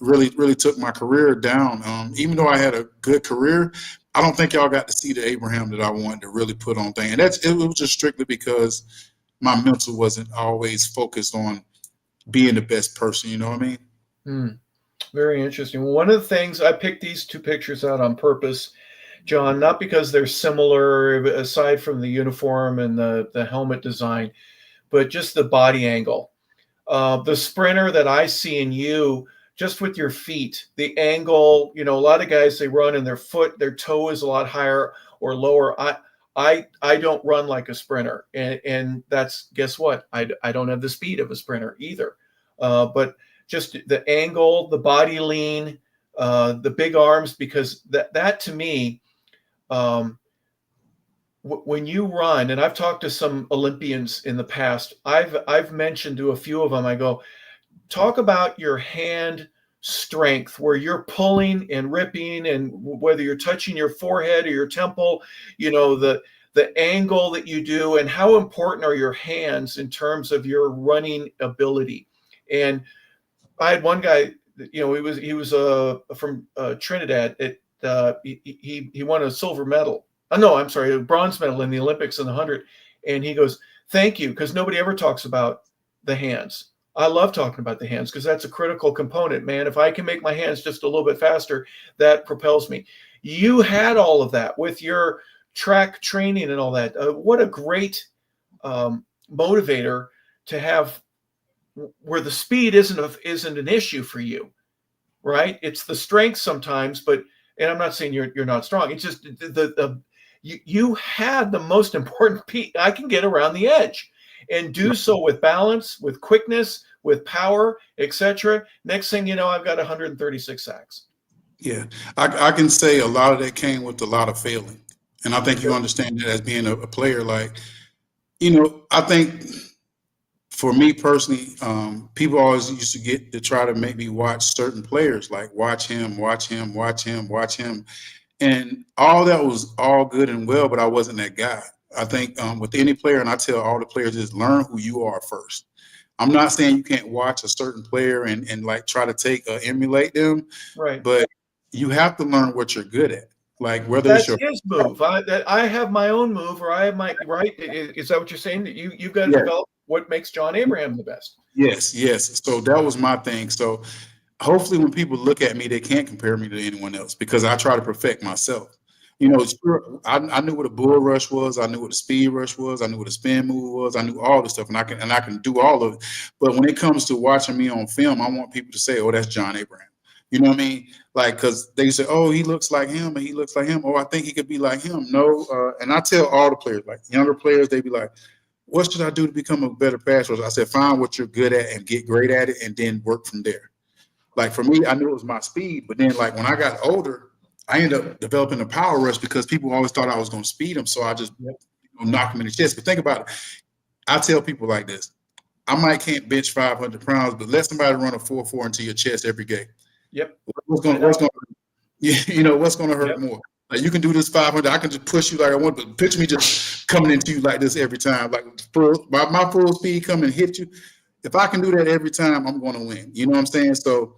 really took my career down. Even though I had a good career, I don't think y'all got to see the Abraham that I wanted to really put on things. And it was just strictly because my mental wasn't always focused on being the best person. You know what I mean? Very interesting. One of the things, I picked these 2 pictures out on purpose, John, not because they're similar, aside from the uniform and the helmet design, but just the body angle. The sprinter that I see in you, just with your feet, the angle, a lot of guys, they run and their toe is a lot higher or lower. I don't run like a sprinter. And that's, guess what? I don't have the speed of a sprinter either. But just the angle, the body lean, the big arms, because that to me, when you run, and I've talked to some Olympians in the past, I've mentioned to a few of them, I go, talk about your hand strength, where you're pulling and ripping, and whether you're touching your forehead or your temple, the angle that you do, and how important are your hands in terms of your running ability. And I had one guy, he was from Trinidad. He won a silver medal. No, I'm sorry, a bronze medal in the Olympics in the 100. And he goes, "Thank you," because nobody ever talks about the hands. I love talking about the hands because that's a critical component, man. If I can make my hands just a little bit faster, that propels me. You had all of that with your track training and all that. What a great motivator to have, where the speed isn't an issue for you, right? It's the strength sometimes, and I'm not saying you're not strong. It's just you had the most important piece. I can get around the edge and do so with balance, with quickness, with power, etc. Next thing you know, I've got 136 sacks. Yeah, I can say a lot of that came with a lot of failing, and I think you understand that as being a player. Like, I think for me personally, people always used to get to try to make me watch certain players, like watch him, and all that was all good and well, but I wasn't that guy. I think with any player, and I tell all the players, is learn who you are first. I'm not saying you can't watch a certain player and like try to emulate them, right? But you have to learn what you're good at. Like whether that's it's your his move. I have my own move, or I have my right. Is that what you're saying? That you've got to develop what makes John Abraham the best? Yes. So that was my thing. So hopefully when people look at me, they can't compare me to anyone else because I try to perfect myself. I knew what a bull rush was. I knew what a speed rush was. I knew what a spin move was. I knew all the stuff, and I can do all of it. But when it comes to watching me on film, I want people to say, "Oh, that's John Abraham." You know what I mean? Like, because they say, oh, he looks like him and he looks like him. Oh, I think he could be like him. No. And I tell all the players, like younger players, they be like, what should I do to become a better pass rusher? I said, find what you're good at and get great at it and then work from there. Like for me, I knew it was my speed. But then like when I got older, I ended up developing a power rush because people always thought I was going to speed them. So I just knocked them in the chest. But think about it. I tell people like this. I can't bench 500 pounds, but let somebody run a 4.4 into your chest every game. Yep. What's going to hurt more? Like you can do this 500. I can just push you like I want, but picture me just coming into you like this every time, like my full speed come and hit you. If I can do that every time, I'm going to win. You know what I'm saying? So,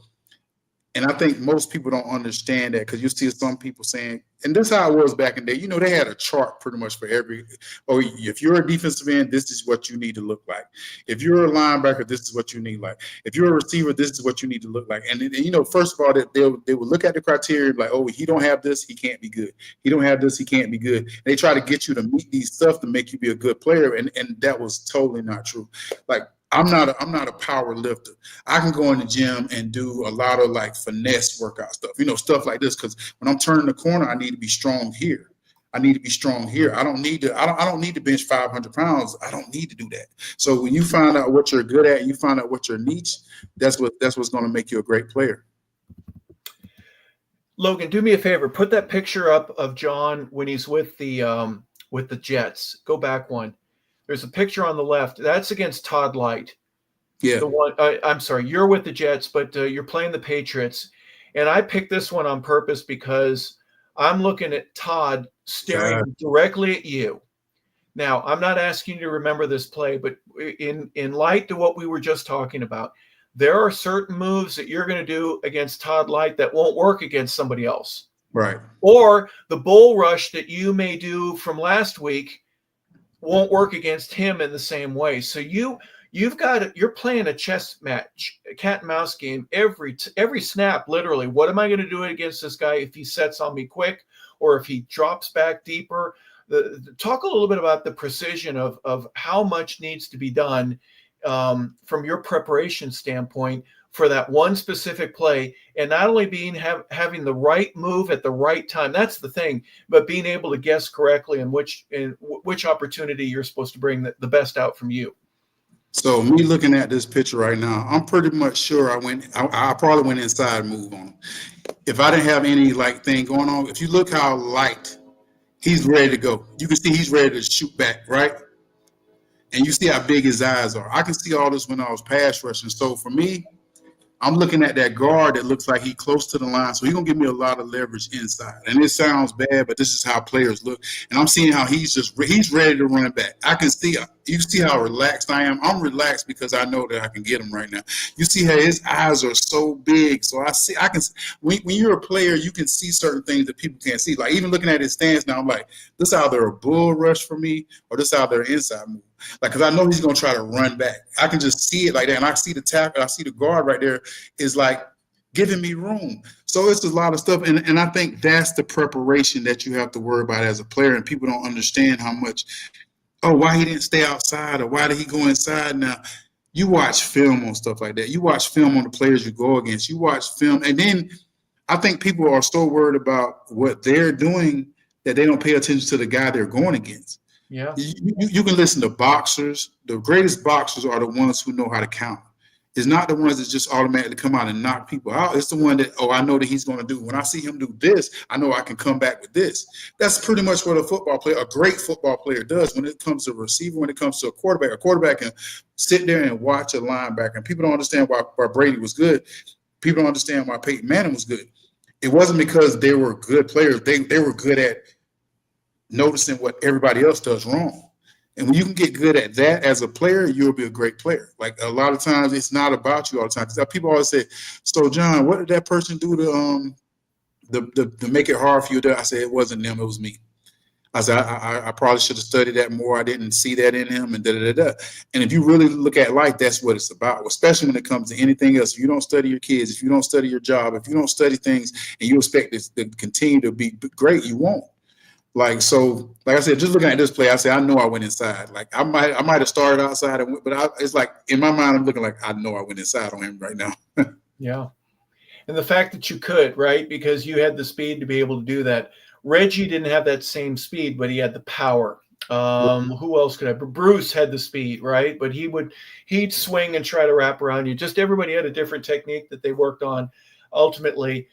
and I think most people don't understand that because you see some people saying, and this is how it was back in the day. You know, they had a chart pretty much for every, if you're a defensive end, this is what you need to look like. If you're a linebacker, this is what you need like. If you're a receiver, this is what you need to look like. And you know, first of all, they would look at the criteria like, oh, he don't have this, he can't be good. He don't have this, he can't be good. And they try to get you to meet these stuff to make you be a good player, and that was totally not true. Like, I'm not a power lifter. I can go in the gym and do a lot of like finesse workout stuff, you know, stuff like this. Because when I'm turning the corner, I need to be strong here. I need to be strong here. I don't need to bench 500 pounds. I don't need to do that. So when you find out what you're good at, you find out what your niche. That's what's going to make you a great player. Logan, do me a favor. Put that picture up of John when he's with the Jets. Go back one. There's a picture on the left. That's against Todd Light. Yeah. The one. I'm sorry. You're with the Jets, but you're playing the Patriots. And I picked this one on purpose because I'm looking at Todd staring directly at you. Now, I'm not asking you to remember this play, but in light to what we were just talking about, there are certain moves that you're going to do against Todd Light that won't work against somebody else. Right. Or the bull rush that you may do from last week won't work against him in the same way. So you're playing a chess match, a cat and mouse game every snap, literally. What am I going to do against this guy if he sets on me quick or if he drops back deeper? Talk a little bit about the precision of how much needs to be done from your preparation standpoint for that one specific play, and not only having the right move at the right time. That's the thing, but being able to guess correctly in which opportunity you're supposed to bring the best out from you. So me looking at this picture right now, I'm pretty much sure I probably went inside move on him. If I didn't have any like thing going on, if you look how light he's ready to go, you can see he's ready to shoot back, right? And you see how big his eyes are. I can see all this when I was pass rushing. So for me, I'm looking at that guard that looks like he's close to the line. So he's going to give me a lot of leverage inside. And it sounds bad, but this is how players look. And I'm seeing how he's ready to run it back. I can see, you see how relaxed I am. I'm relaxed because I know that I can get him right now. You see how his eyes are so big. So when you're a player, you can see certain things that people can't see. Like even looking at his stance now, I'm like, this is either a bull rush for me or this is either an inside move. Like, because I know he's going to try to run back. I can just see it like that. And I see the tackle, I see the guard right there is like giving me room. So it's a lot of stuff. And I think that's the preparation that you have to worry about as a player. And people don't understand how much, why he didn't stay outside or why did he go inside now? You watch film on stuff like that. You watch film on the players you go against. You watch film. And then I think people are so worried about what they're doing that they don't pay attention to the guy they're going against. Yeah, you can listen to boxers. The greatest boxers are the ones who know how to count. It's not the ones that just automatically come out and knock people out. It's the one that, I know that he's going to do. When I see him do this, I know I can come back with this. That's pretty much what a great football player does when it comes to a receiver, when it comes to a quarterback. A quarterback can sit there and watch a linebacker. And people don't understand why Brady was good. People don't understand why Peyton Manning was good. It wasn't because they were good players. They were good at noticing what everybody else does wrong. And when you can get good at that as a player, you'll be a great player. Like a lot of times it's not about you all the time. Because people always say, so John, what did that person do to make it hard for you? I said, it wasn't them, it was me. I said, I probably should have studied that more. I didn't see that in him and da-da-da-da. And if you really look at life, that's what it's about, especially when it comes to anything else. If you don't study your kids, if you don't study your job, if you don't study things and you expect it to continue to be great, you won't. Like I said, just looking at this play, I said, I know I went inside. Like I might have started outside, but it's like in my mind, I'm looking like I know I went inside on him right now. Yeah. And the fact that you could, right? Because you had the speed to be able to do that. Reggie didn't have that same speed, but he had the power. Who else could have? Bruce had the speed, right? But he'd swing and try to wrap around you. Just everybody had a different technique that they worked on. Ultimately,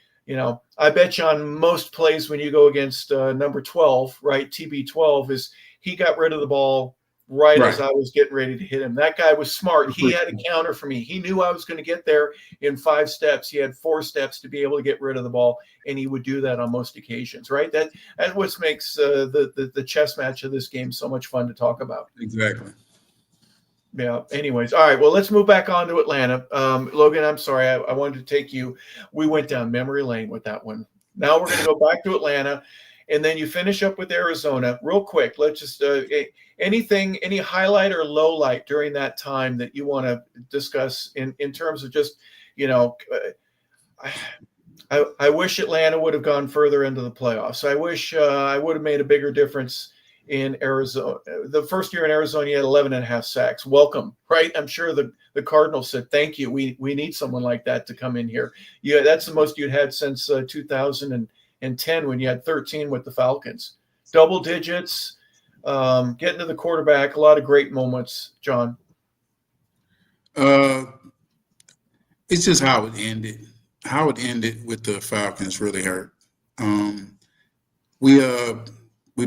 I bet you on most plays when you go against number 12, right? TB12 is he got rid of the ball right as I was getting ready to hit him. That guy was smart. He had a counter for me. He knew I was going to get there in 5 steps. He had 4 steps to be able to get rid of the ball, and he would do that on most occasions, right? That's what makes the chess match of this game so much fun to talk about. Exactly. Yeah. Anyways, all right. Well, let's move back on to Atlanta. Logan, I'm sorry. I wanted to take you. We went down memory lane with that one. Now we're going to go back to Atlanta, and then you finish up with Arizona. Real quick, let's just any highlight or low light during that time that you want to discuss in terms of just, I wish Atlanta would have gone further into the playoffs. I wish I would have made a bigger difference in Arizona. The first year in Arizona, you had 11.5 sacks. Welcome, right? I'm sure the Cardinals said, thank you. We need someone like that to come in here. Yeah, that's the most you'd had since 2010 when you had 13 with the Falcons. Double digits, getting to the quarterback, a lot of great moments, John. It's just how it ended. How it ended with the Falcons really hurt. We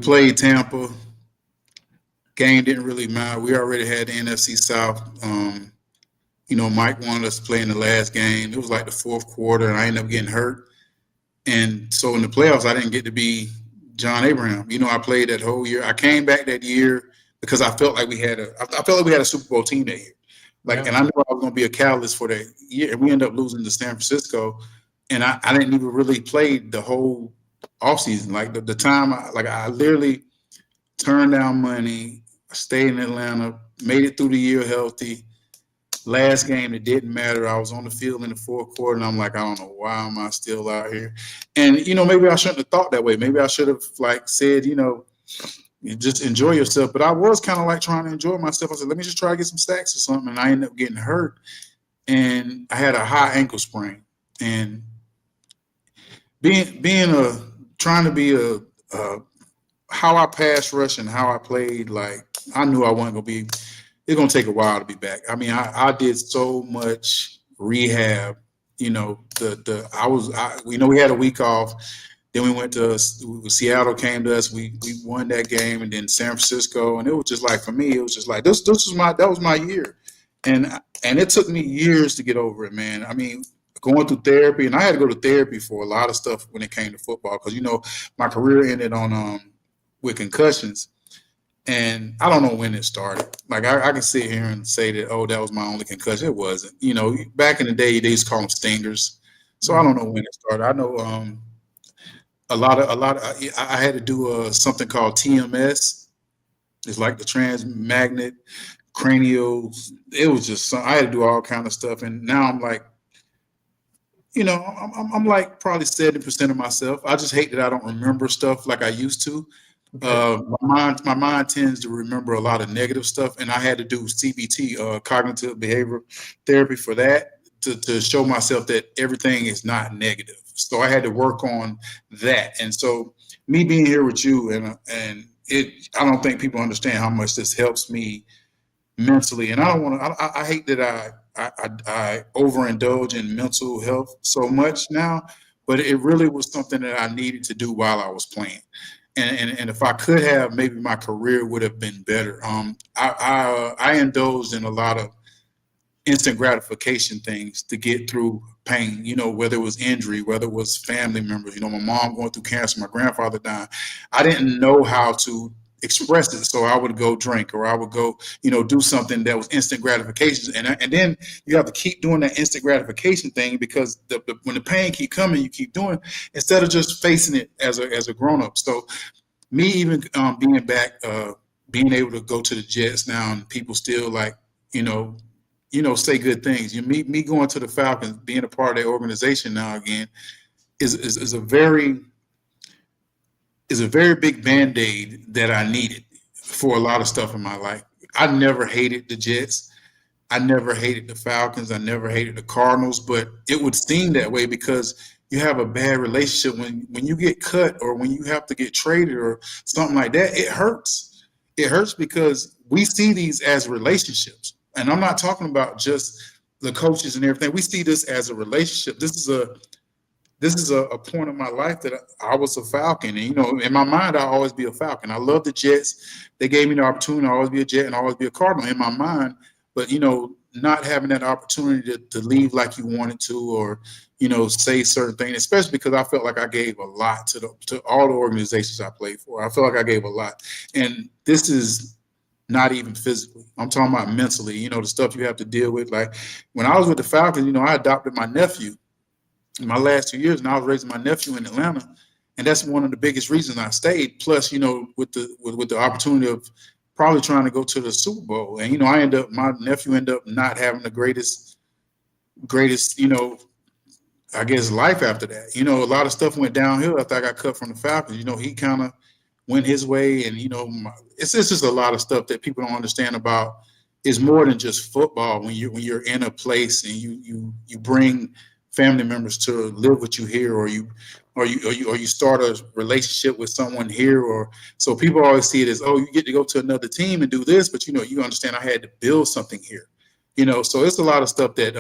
played Tampa. Game didn't really matter. We already had the NFC South. Mike wanted us to play in the last game. It was like the 4th quarter, and I ended up getting hurt. And so in the playoffs, I didn't get to be John Abraham. I played that whole year. I came back that year because I felt like we had a Super Bowl team that year. And I knew I was going to be a catalyst for that year. And we ended up losing to San Francisco, and I didn't even really play the whole offseason. Like the time, I literally turned down money, stayed in Atlanta, made it through the year healthy. Last game, it didn't matter. I was on the field in the 4th quarter, and I'm like, I don't know why am I still out here. And maybe I shouldn't have thought that way. Maybe I should have said, you just enjoy yourself. But I was kind of trying to enjoy myself. I said, let me just try to get some sacks or something. And I ended up getting hurt, and I had a high ankle sprain. And trying to be how I pass rush and how I played, I knew I wasn't going to be. It's going to take a while to be back. I mean, I did so much rehab. We had a week off. Then we went to Seattle, came to us. We won that game, and then San Francisco, and it was just for me, it was just that was my year, and it took me years to get over it, man. I mean, going through therapy, and I had to go to therapy for a lot of stuff when it came to football because my career ended on with concussions. And I don't know when it started. I can sit here and say that, that was my only concussion. It wasn't. Back in the day, they used to call them stingers. So I don't know when it started. I know I had to do something called TMS. It's like the transmagnet cranial. It was just I had to do all kind of stuff. And now I'm I'm probably 70% of myself. I just hate that I don't remember stuff like I used to. Okay. My mind tends to remember a lot of negative stuff, and I had to do CBT, cognitive behavioral therapy, for that to show myself that everything is not negative. So I had to work on that, and so me being here with you and I don't think people understand how much this helps me mentally, and I don't want to. I hate that I overindulge in mental health so much now, but it really was something that I needed to do while I was playing. And if I could have, maybe my career would have been better. I indulged in a lot of instant gratification things to get through pain, whether it was injury, whether it was family members, my mom going through cancer, my grandfather dying. I didn't know how to express it. So I would go drink, or I would go, do something that was instant gratification. And then you have to keep doing that instant gratification thing because when the pain keep coming, you keep doing instead of just facing it as a grown up. So me even being back, being able to go to the Jets now, and people still say good things. Me going to the Falcons, being a part of their organization now again, is a very big Band-Aid that I needed for a lot of stuff in my life. I never hated the Jets. I never hated the Falcons. I never hated the Cardinals, but it would seem that way because you have a bad relationship when you get cut or when you have to get traded or something like that. It hurts. It hurts because we see these as relationships, and I'm not talking about just the coaches and everything. We see this as a relationship. This is a point of my life that I was a Falcon. And, in my mind, I'll always be a Falcon. I love the Jets. They gave me the opportunity to always be a Jet and always be a Cardinal in my mind. But, not having that opportunity to leave like you wanted to or, say certain things, especially because I felt like I gave a lot to all the organizations I played for. I felt like I gave a lot. And this is not even physically. I'm talking about mentally, the stuff you have to deal with. Like when I was with the Falcons, I adopted my nephew in my last 2 years, and I was raising my nephew in Atlanta, and that's one of the biggest reasons I stayed. Plus, with the opportunity of probably trying to go to the Super Bowl, and my nephew ended up not having the greatest, I guess life after that. A lot of stuff went downhill after I got cut from the Falcons. He kind of went his way, and it's just a lot of stuff that people don't understand about. It's more than just football. When you're in a place and you bring family members to live with you here, or you start a relationship with someone here, or so people always see it as, oh, you get to go to another team and do this, but you understand I had to build something here, so it's a lot of stuff that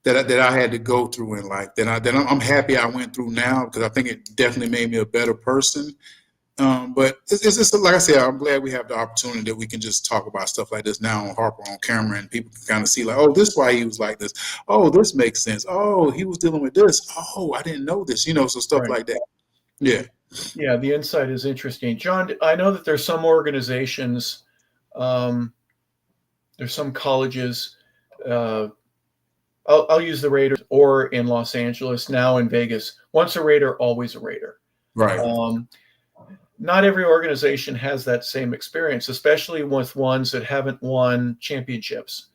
that I had to go through in life that I'm happy I went through now, because I think it definitely made me a better person. But it's just like I said, I'm glad we have the opportunity that we can just talk about stuff like this now on Harper on camera, and people can kind of see like, oh, this is why he was like this. Oh, this makes sense. Oh, he was dealing with this. Oh, I didn't know this. So stuff Right. like that. Yeah. Yeah, the insight is interesting. John, I know that there's some organizations, there's some colleges, I'll use the Raiders, or in Los Angeles, now in Vegas. Once a Raider, always a Raider. Right. Not every organization has that same experience, especially with ones that haven't won championships.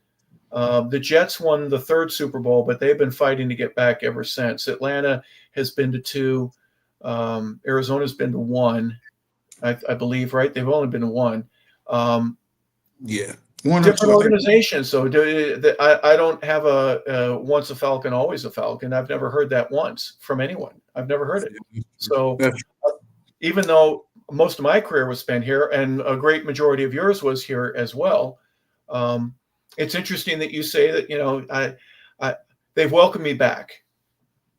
The Jets won the third Super Bowl, but they've been fighting to get back ever since. Atlanta has been to two. Arizona's been to one, I believe, right? They've only been to one. Yeah. One or Different two, organizations. So I don't have a once a Falcon, always a Falcon. I've never heard that once from anyone. I've never heard it. So even though most of my career was spent here, and a great majority of yours was here as well, it's interesting that you say that they've welcomed me back,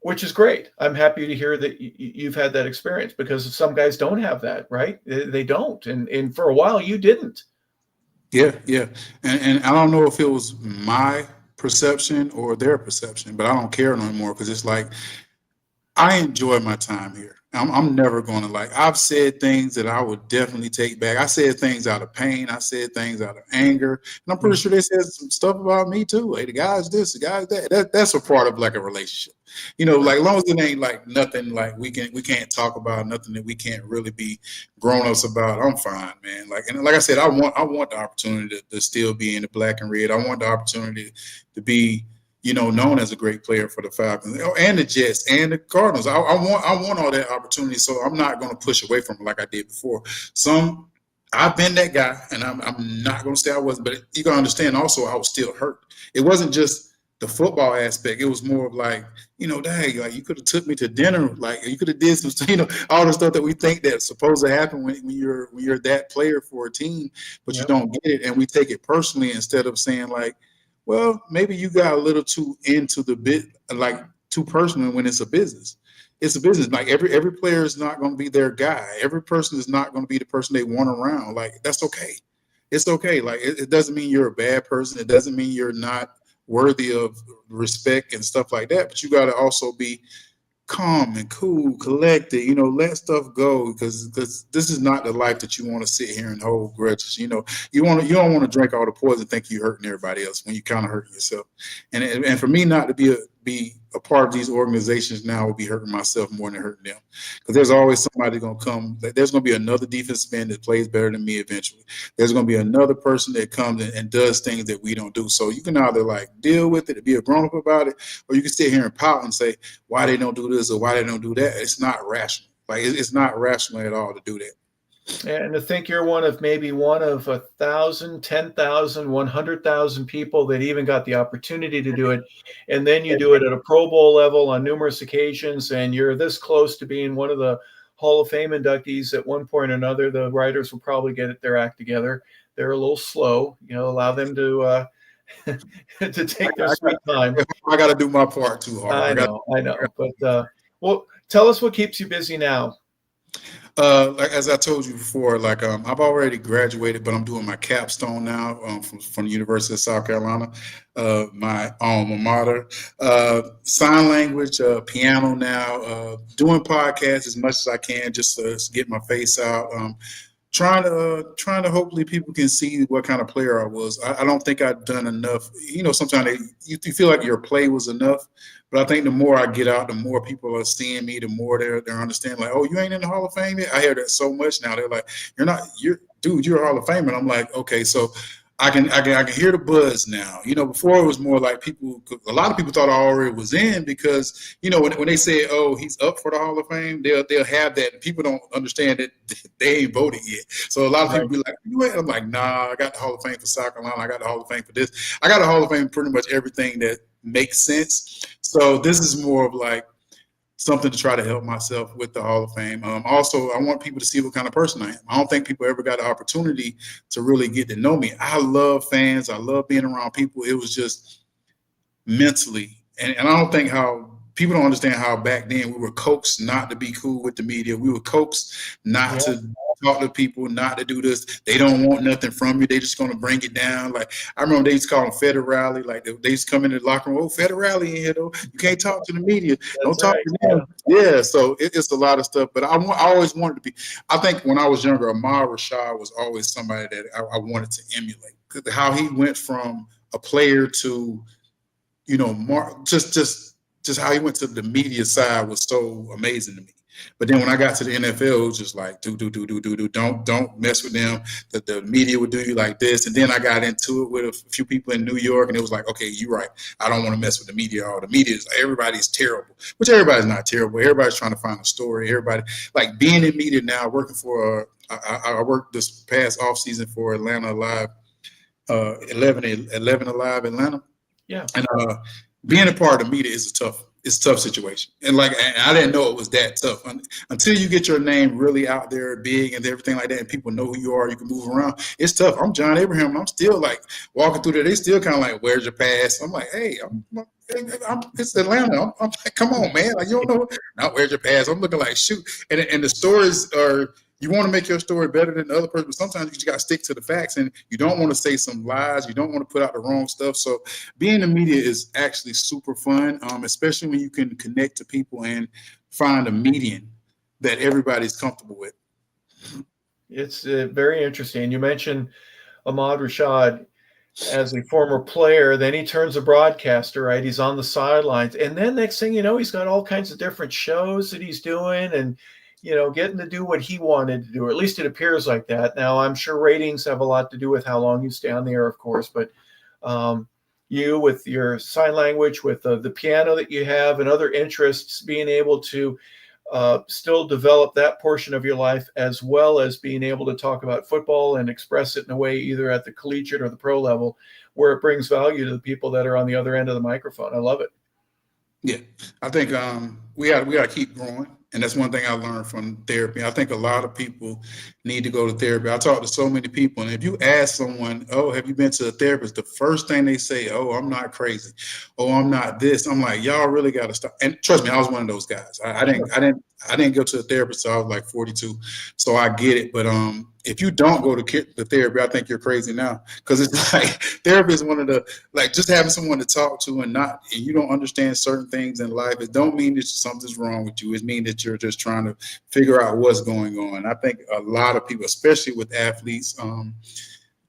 which is great. I'm happy to hear that you've had that experience, because some guys don't have that, right? They don't, and for a while you didn't. Yeah, yeah. And I don't know if it was my perception or their perception, but I don't care no more, because it's like I enjoy my time here. I'm never going to I've said things that I would definitely take back. I said things out of pain. I said things out of anger. And I'm pretty sure they said some stuff about me too. Hey, the guy's this, the guy's that. That's a part of a relationship. As long as it ain't nothing we can't talk about, nothing that we can't really be grown-ups about, I'm fine, man. And like I said, I want the opportunity to still be in the black and red. I want the opportunity to be known as a great player for the Falcons and the Jets and the Cardinals. I want all that opportunity, so I'm not going to push away from it like I did before. I've been that guy, and I'm not going to say I wasn't, but you got to understand also I was still hurt. It wasn't just the football aspect. It was more of dang, you could have took me to dinner, you could have did some, all the stuff that we think that's supposed to happen when you're that player for a team, but you don't get it, and we take it personally instead of saying well, maybe you got a little too into the bit, too personal when it's a business. It's a business. Every player is not going to be their guy. Every person is not going to be the person they want around. That's okay. It's okay. It doesn't mean you're a bad person. It doesn't mean you're not worthy of respect and stuff like that. But you got to also be calm and cool, collected, let stuff go, because this is not the life that you want to sit here and hold grudges. You don't want to drink all the poison, think you're hurting everybody else when you kind of hurting yourself. And for me not to be a part of these organizations now will be hurting myself more than hurting them, because there's always somebody going to come. There's going to be another defensive end that plays better than me eventually. There's going to be another person that comes and does things that we don't do. So you can either deal with it and be a grown up about it, or you can sit here and pout and say why they don't do this or why they don't do that. It's not rational. It's not rational at all to do that. And to think you're one of maybe one of 1,000, 10,000, 100,000 people that even got the opportunity to do it. And then you do it at a Pro Bowl level on numerous occasions, and you're this close to being one of the Hall of Fame inductees at one point or another. The writers will probably get their act together. They're a little slow, allow them to to take their sweet time. I got to do my part too, Harper. I know. But well, tell us what keeps you busy now. Like as I told you before, like I've already graduated, but I'm doing my capstone now from the University of South Carolina, my alma mater. Sign language, piano now. Doing podcasts as much as I can, just to get my face out. Trying to hopefully people can see what kind of player I was. I don't think I've done enough. Sometimes you feel like your play was enough, but I think the more I get out, the more people are seeing me, the more they're understanding. Like, oh, you ain't in the Hall of Fame yet? I hear that so much now. They're like, you're a Hall of Famer. And I'm like, okay, so I can hear the buzz now. Before it was more like a lot of people thought I already was in because, when they say, oh, he's up for the Hall of Fame, they'll have that. People don't understand that they ain't voted yet. So a lot of people be like, you ain't? I'm like, nah, I got the Hall of Fame for South Carolina. I got the Hall of Fame for this. I got the Hall of Fame for pretty much everything that makes sense. So this is more of like something to try to help myself with the Hall of Fame. Also, I want people to see what kind of person I am. I don't think people ever got the opportunity to really get to know me. I love fans. I love being around people. It was just mentally. And I don't think how people don't understand how back then we were coaxed not to be cool with the media. We were coaxed not to talk to people, not to do this. They don't want nothing from you. They just going to bring it down. Like I remember they used to call them Federale. Like they used to come in the locker room, oh, Federale in here though. You can't talk to the media. Don't talk to them. Yeah. So it's a lot of stuff. But I always wanted to be. I think when I was younger, Ahmad Rashad was always somebody that I wanted to emulate. How he went from a player to, just how he went to the media side was so amazing to me. But then when I got to the NFL, it was just like, don't mess with them. The media would do you like this. And then I got into it with a few people in New York, and it was like, okay, you're right. I don't want to mess with the media. All the media is everybody's terrible, which everybody's not terrible. Everybody's trying to find a story. Everybody like being in media now, working for. I worked this past off season for Atlanta Live, 11 Alive Atlanta. Yeah, and being a part of the media is a tough situation. And I didn't know it was that tough until you get your name really out there big and everything like that. And people know who you are. You can move around. It's tough. I'm John Abraham. And I'm still like walking through there. They still kind of like, where's your pass? I'm like, hey, it's Atlanta. I'm like, come on, man. Like, you don't know. Not where's your pass? I'm looking like, shoot. And the stories are, you want to make your story better than the other person, but sometimes you just got to stick to the facts, and you don't want to say some lies. You don't want to put out the wrong stuff. So being in the media is actually super fun, especially when you can connect to people and find a median that everybody's comfortable with. It's very interesting. You mentioned Ahmad Rashad as a former player, then he turns a broadcaster, right? He's on the sidelines. And then next thing you know, he's got all kinds of different shows that he's doing and, getting to do what he wanted to do, or at least it appears like that. Now, I'm sure ratings have a lot to do with how long you stay on the air, of course, but you with your sign language, with the piano that you have and other interests, being able to still develop that portion of your life, as well as being able to talk about football and express it in a way either at the collegiate or the pro level where it brings value to the people that are on the other end of the microphone. I love it. Yeah, I think we got to keep growing. And that's one thing I learned from therapy. I think a lot of people need to go to therapy. I talk to so many people, and if you ask someone, oh, have you been to a therapist? The first thing they say, oh, I'm not crazy. Oh, I'm not this. I'm like, y'all really got to stop. And trust me, I was one of those guys. I didn't go to a therapist until I was like 42. So I get it. But if you don't go to the therapy, I think you're crazy now. Because it's like therapy is one of the, like, just having someone to talk to and you don't understand certain things in life. It don't mean that something's wrong with you. It means that you're just trying to figure out what's going on. I think a lot of people, especially with athletes,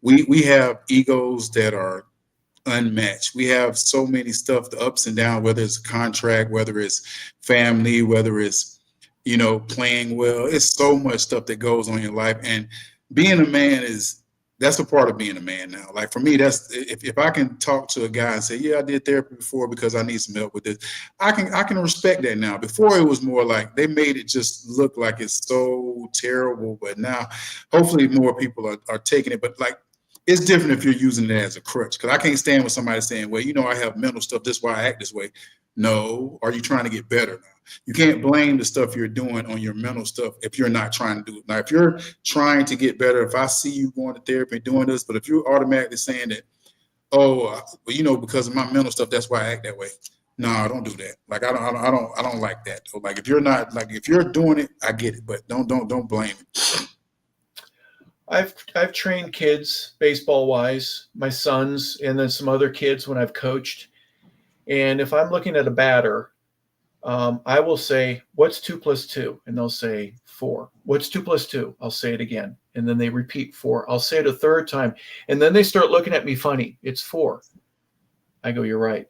we have egos that are unmatched. We have so many stuff, the ups and downs, whether it's a contract, whether it's family, whether it's, playing well. It's so much stuff that goes on in your life. And being a man that's a part of being a man now. Like for me, that's if I can talk to a guy and say, yeah, I did therapy before because I need some help with this. I can respect that now. Before it was more like they made it just look like it's so terrible, but now hopefully more people are taking it. But like it's different if you're using it as a crutch. Because I can't stand with somebody saying, well, I have mental stuff. This is why I act this way. No, are you trying to get better now? You can't blame the stuff you're doing on your mental stuff if you're not trying to do it. Now, if you're trying to get better, if I see you going to therapy and doing this, but if you're automatically saying that, oh, well, because of my mental stuff, that's why I act that way. No, don't do that. Like I don't like that. So like if you're doing it, I get it, but don't blame it. I've trained kids baseball wise, my sons, and then some other kids when I've coached. And if I'm looking at a batter, I will say, what's 2 + 2? And they'll say 4. What's 2 + 2? I'll say it again. And then they repeat 4. I'll say it a third time. And then they start looking at me funny. It's 4. I go, you're right.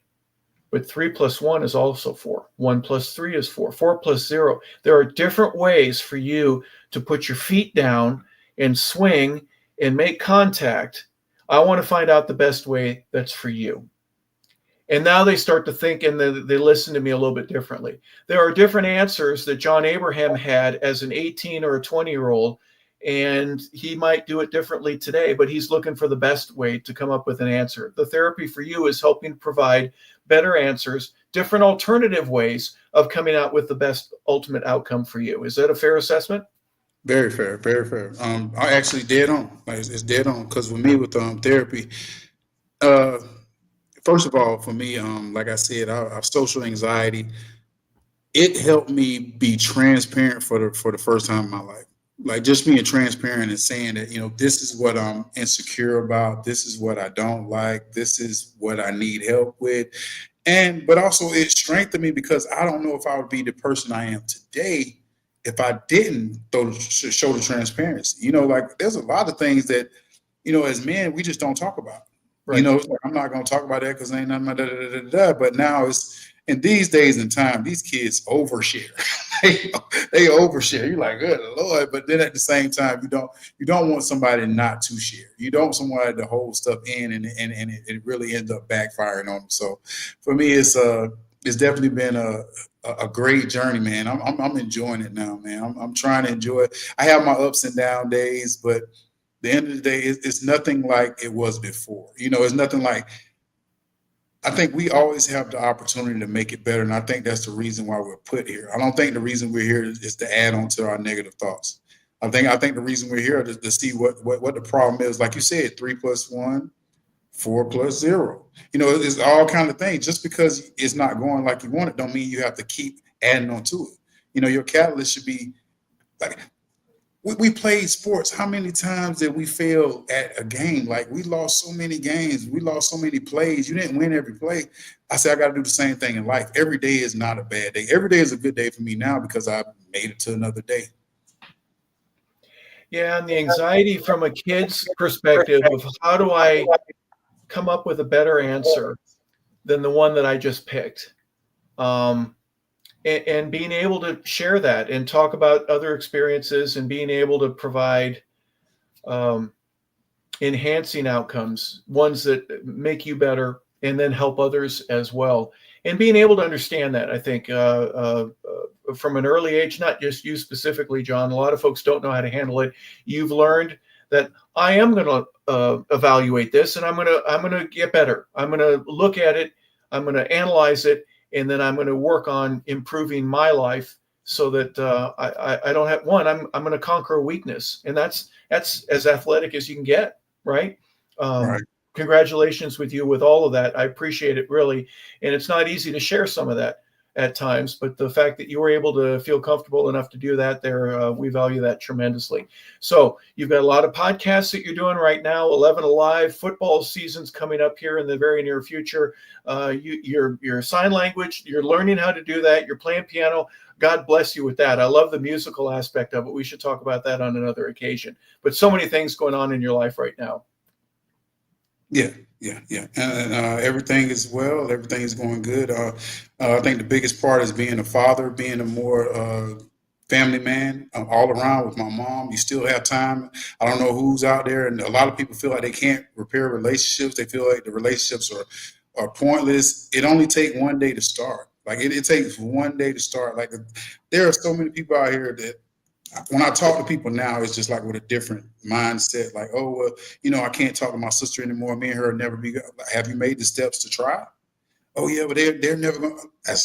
But 3 + 1 is also 4. 1 + 3 is 4. 4 + 0. There are different ways for you to put your feet down and swing and make contact. I want to find out the best way that's for you. And now they start to think and they listen to me a little bit differently. There are different answers that John Abraham had as an 18 or a 20-year-old, and he might do it differently today, but he's looking for the best way to come up with an answer. The therapy for you is helping provide better answers, different alternative ways of coming out with the best ultimate outcome for you. Is that a fair assessment? Very fair, very fair. I actually dead on. Like it's dead on because with me with therapy, uh, first of all, for me, like I said, I have social anxiety. It helped me be transparent for the first time in my life. Like just being transparent and saying that, this is what I'm insecure about. This is what I don't like. This is what I need help with. But also it strengthened me because I don't know if I would be the person I am today if I didn't show the transparency. Like there's a lot of things that, as men, we just don't talk about. Right. It's like, I'm not going to talk about that because ain't nothing da, da, da, da, da. But now it's in these days and time, these kids overshare. they overshare. You're like, good Lord. But then at the same time, you don't want somebody not to share. You don't want somebody to hold stuff in and it really ends up backfiring on them. So for me, it's definitely been a great journey, man. I'm enjoying it now, man. I'm trying to enjoy it. I have my ups and down days, but the end of the day, it's nothing like it was before. It's nothing like. I think we always have the opportunity to make it better, and I think that's the reason why we're put here. I don't think the reason we're here is to add on to our negative thoughts. I think the reason we're here is to see what the problem is. Like you said, 3 + 1, 4 + 0. It's all kind of things. Just because it's not going like you want it, don't mean you have to keep adding on to it. Your catalyst should be like. We played sports. How many times did we fail at a game? Like we lost so many games. We lost so many plays. You didn't win every play. I said, I got to do the same thing in life. Every day is not a bad day. Every day is a good day for me now because I made it to another day. Yeah, and the anxiety from a kid's perspective of how do I come up with a better answer than the one that I just picked? And being able to share that and talk about other experiences and being able to provide enhancing outcomes, ones that make you better and then help others as well. And being able to understand that, I think, from an early age, not just you specifically, John, a lot of folks don't know how to handle it. You've learned that I am going to evaluate this and I'm going to get better. I'm going to look at it. I'm going to analyze it. And then I'm going to work on improving my life so that I don't have one. I'm going to conquer a weakness, and that's as athletic as you can get, right? Right. Congratulations with you with all of that. I appreciate it really, and it's not easy to share some of that at times, but the fact that you were able to feel comfortable enough to do that there, we value that tremendously. So you've got a lot of podcasts that you're doing right now, 11 Alive, football season's coming up here in the very near future. Your sign language, you're learning how to do that. You're playing piano. God bless you with that. I love the musical aspect of it. We should talk about that on another occasion, but so many things going on in your life right now. Yeah. And everything is well. Everything is going good. I think the biggest part is being a father, being a more family man all around with my mom. You still have time. I don't know who's out there, and a lot of people feel like they can't repair relationships. They feel like the relationships are pointless. It only takes one day to start. Like it takes one day to start. Like there are so many people out here that when I talk to people now, it's just like with a different mindset. Like, oh well, I can't talk to my sister anymore. Me and her will never be. Have you made the steps to try? Oh yeah, but they're never gonna.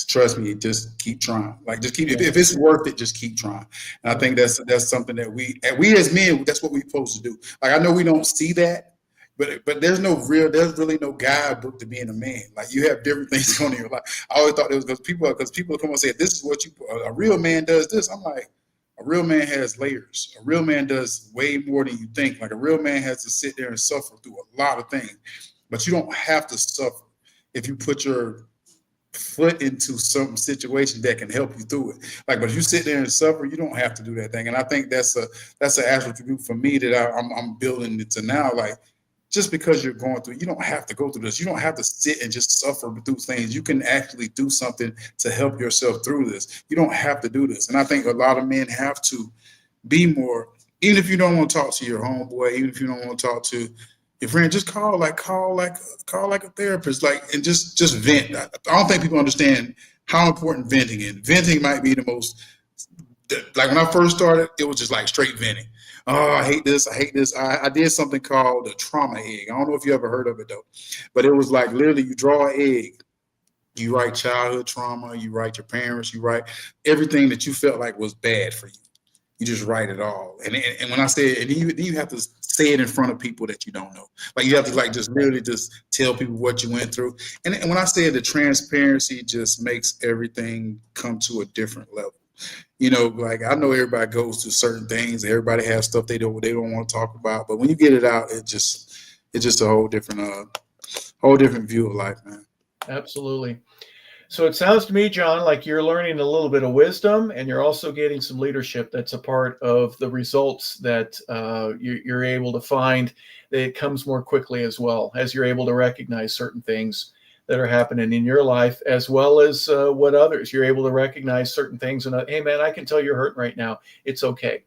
Trust me, just keep trying. Like just keep. If it's worth it, just keep trying. And I think that's something that we as men, that's what we're supposed to do. Like I know we don't see that, but there's really no guidebook to being a man. Like you have different things going in your life. I always thought it was because people come and say this is what a real man does this. I'm like. A real man has layers. A real man does way more than you think. Like a real man has to sit there and suffer through a lot of things, but you don't have to suffer if you put your foot into some situation that can help you through it. Like, but if you sit there and suffer, you don't have to do that thing. And I think that's an attribute for me that I'm building it to now. Like, just because you're going through, you don't have to go through this. You don't have to sit and just suffer through things. You can actually do something to help yourself through this. You don't have to do this. And I think a lot of men have to be more, even if you don't want to talk to your homeboy, even if you don't want to talk to your friend, just call like a therapist, like, and just vent. I don't think people understand how important venting is. Venting might be the most, like when I first started, it was just like straight venting. Oh, I hate this. I hate this. I did something called a trauma egg. I don't know if you ever heard of it though, but it was like literally you draw an egg, you write childhood trauma, you write your parents, you write everything that you felt like was bad for you. You just write it all. And when I say it, and then you have to say it in front of people that you don't know. Like you have to like just literally just tell people what you went through. And when I say the transparency just makes everything come to a different level. Like I know everybody goes through certain things. Everybody has stuff they don't want to talk about. But when you get it out, it's just a whole different view of life, man. Absolutely. So it sounds to me, John, like you're learning a little bit of wisdom, and you're also getting some leadership that's a part of the results that you're able to find. That it comes more quickly as well, as you're able to recognize certain things that are happening in your life, as well as what others. You're able to recognize certain things and, hey, man, I can tell you're hurting right now. It's okay.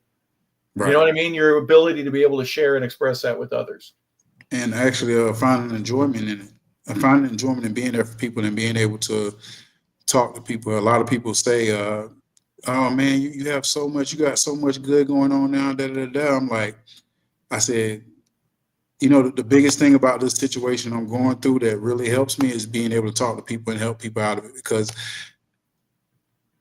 Right. You know what I mean? Your ability to be able to share and express that with others. And actually finding enjoyment in it. Finding enjoyment in being there for people and being able to talk to people. A lot of people say, oh man, you got so much good going on now. I'm like, I said, the biggest thing about this situation I'm going through that really helps me is being able to talk to people and help people out of it, because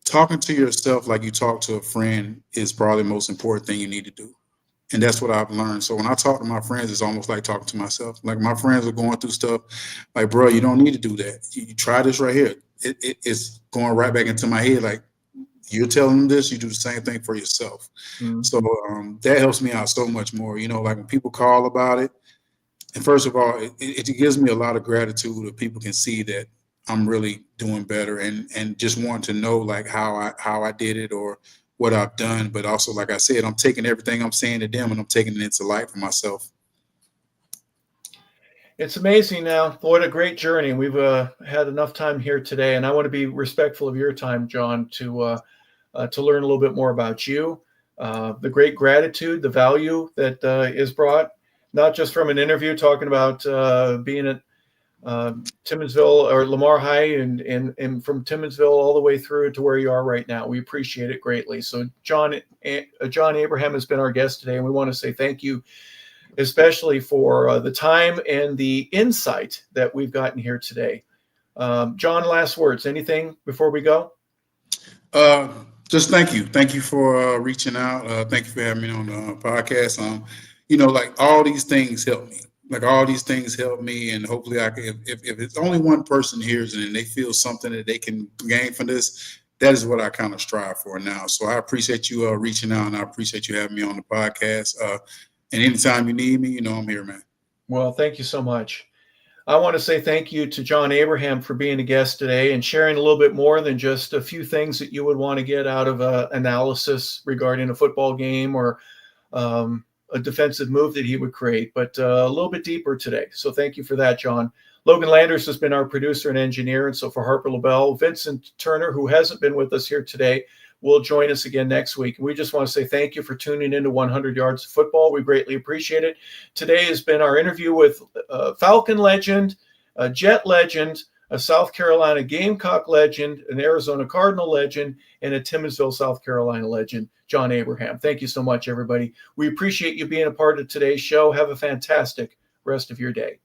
talking to yourself like you talk to a friend is probably the most important thing you need to do. And that's what I've learned. So when I talk to my friends, it's almost like talking to myself. Like my friends are going through stuff. Like, bro, you don't need to do that. You try this right here. It's going right back into my head. Like you're telling them this, you do the same thing for yourself. Mm-hmm. So that helps me out so much more. Like when people call about it, and first of all, it gives me a lot of gratitude that people can see that I'm really doing better and just want to know like how I did it or what I've done. But also, like I said, I'm taking everything I'm saying to them and I'm taking it into light for myself. It's amazing now. What a great journey. We've had enough time here today, and I want to be respectful of your time, John, to learn a little bit more about you, the great gratitude, the value that is brought, not just from an interview talking about being at Timmonsville or Lamar High and from Timmonsville all the way through to where you are right now. We appreciate it greatly. So John Abraham has been our guest today, and we want to say thank you, especially for the time and the insight that we've gotten here today. John, last words, anything before we go? Just thank you. Thank you for reaching out. Thank you for having me on the podcast. Like all these things help me. Like all these things help me, and hopefully I can, if it's only one person hears it and they feel something that they can gain from this, that is what I kind of strive for now. So I appreciate you reaching out, and I appreciate you having me on the podcast. And anytime you need me, I'm here, man. Well, thank you so much. I want to say thank you to John Abraham for being a guest today and sharing a little bit more than just a few things that you would want to get out of an analysis regarding a football game or a defensive move that he would create, but a little bit deeper today. So thank you for that, John. Logan Landers has been our producer and engineer. And so for Harper LeBel, Vincent Turner, who hasn't been with us here today, will join us again next week. We just want to say thank you for tuning into 100 Yards of Football. We greatly appreciate it. Today has been our interview with Falcon legend, a Jet legend, a South Carolina Gamecock legend, an Arizona Cardinal legend, and a Timmonsville, South Carolina legend, John Abraham. Thank you so much, everybody. We appreciate you being a part of today's show. Have a fantastic rest of your day.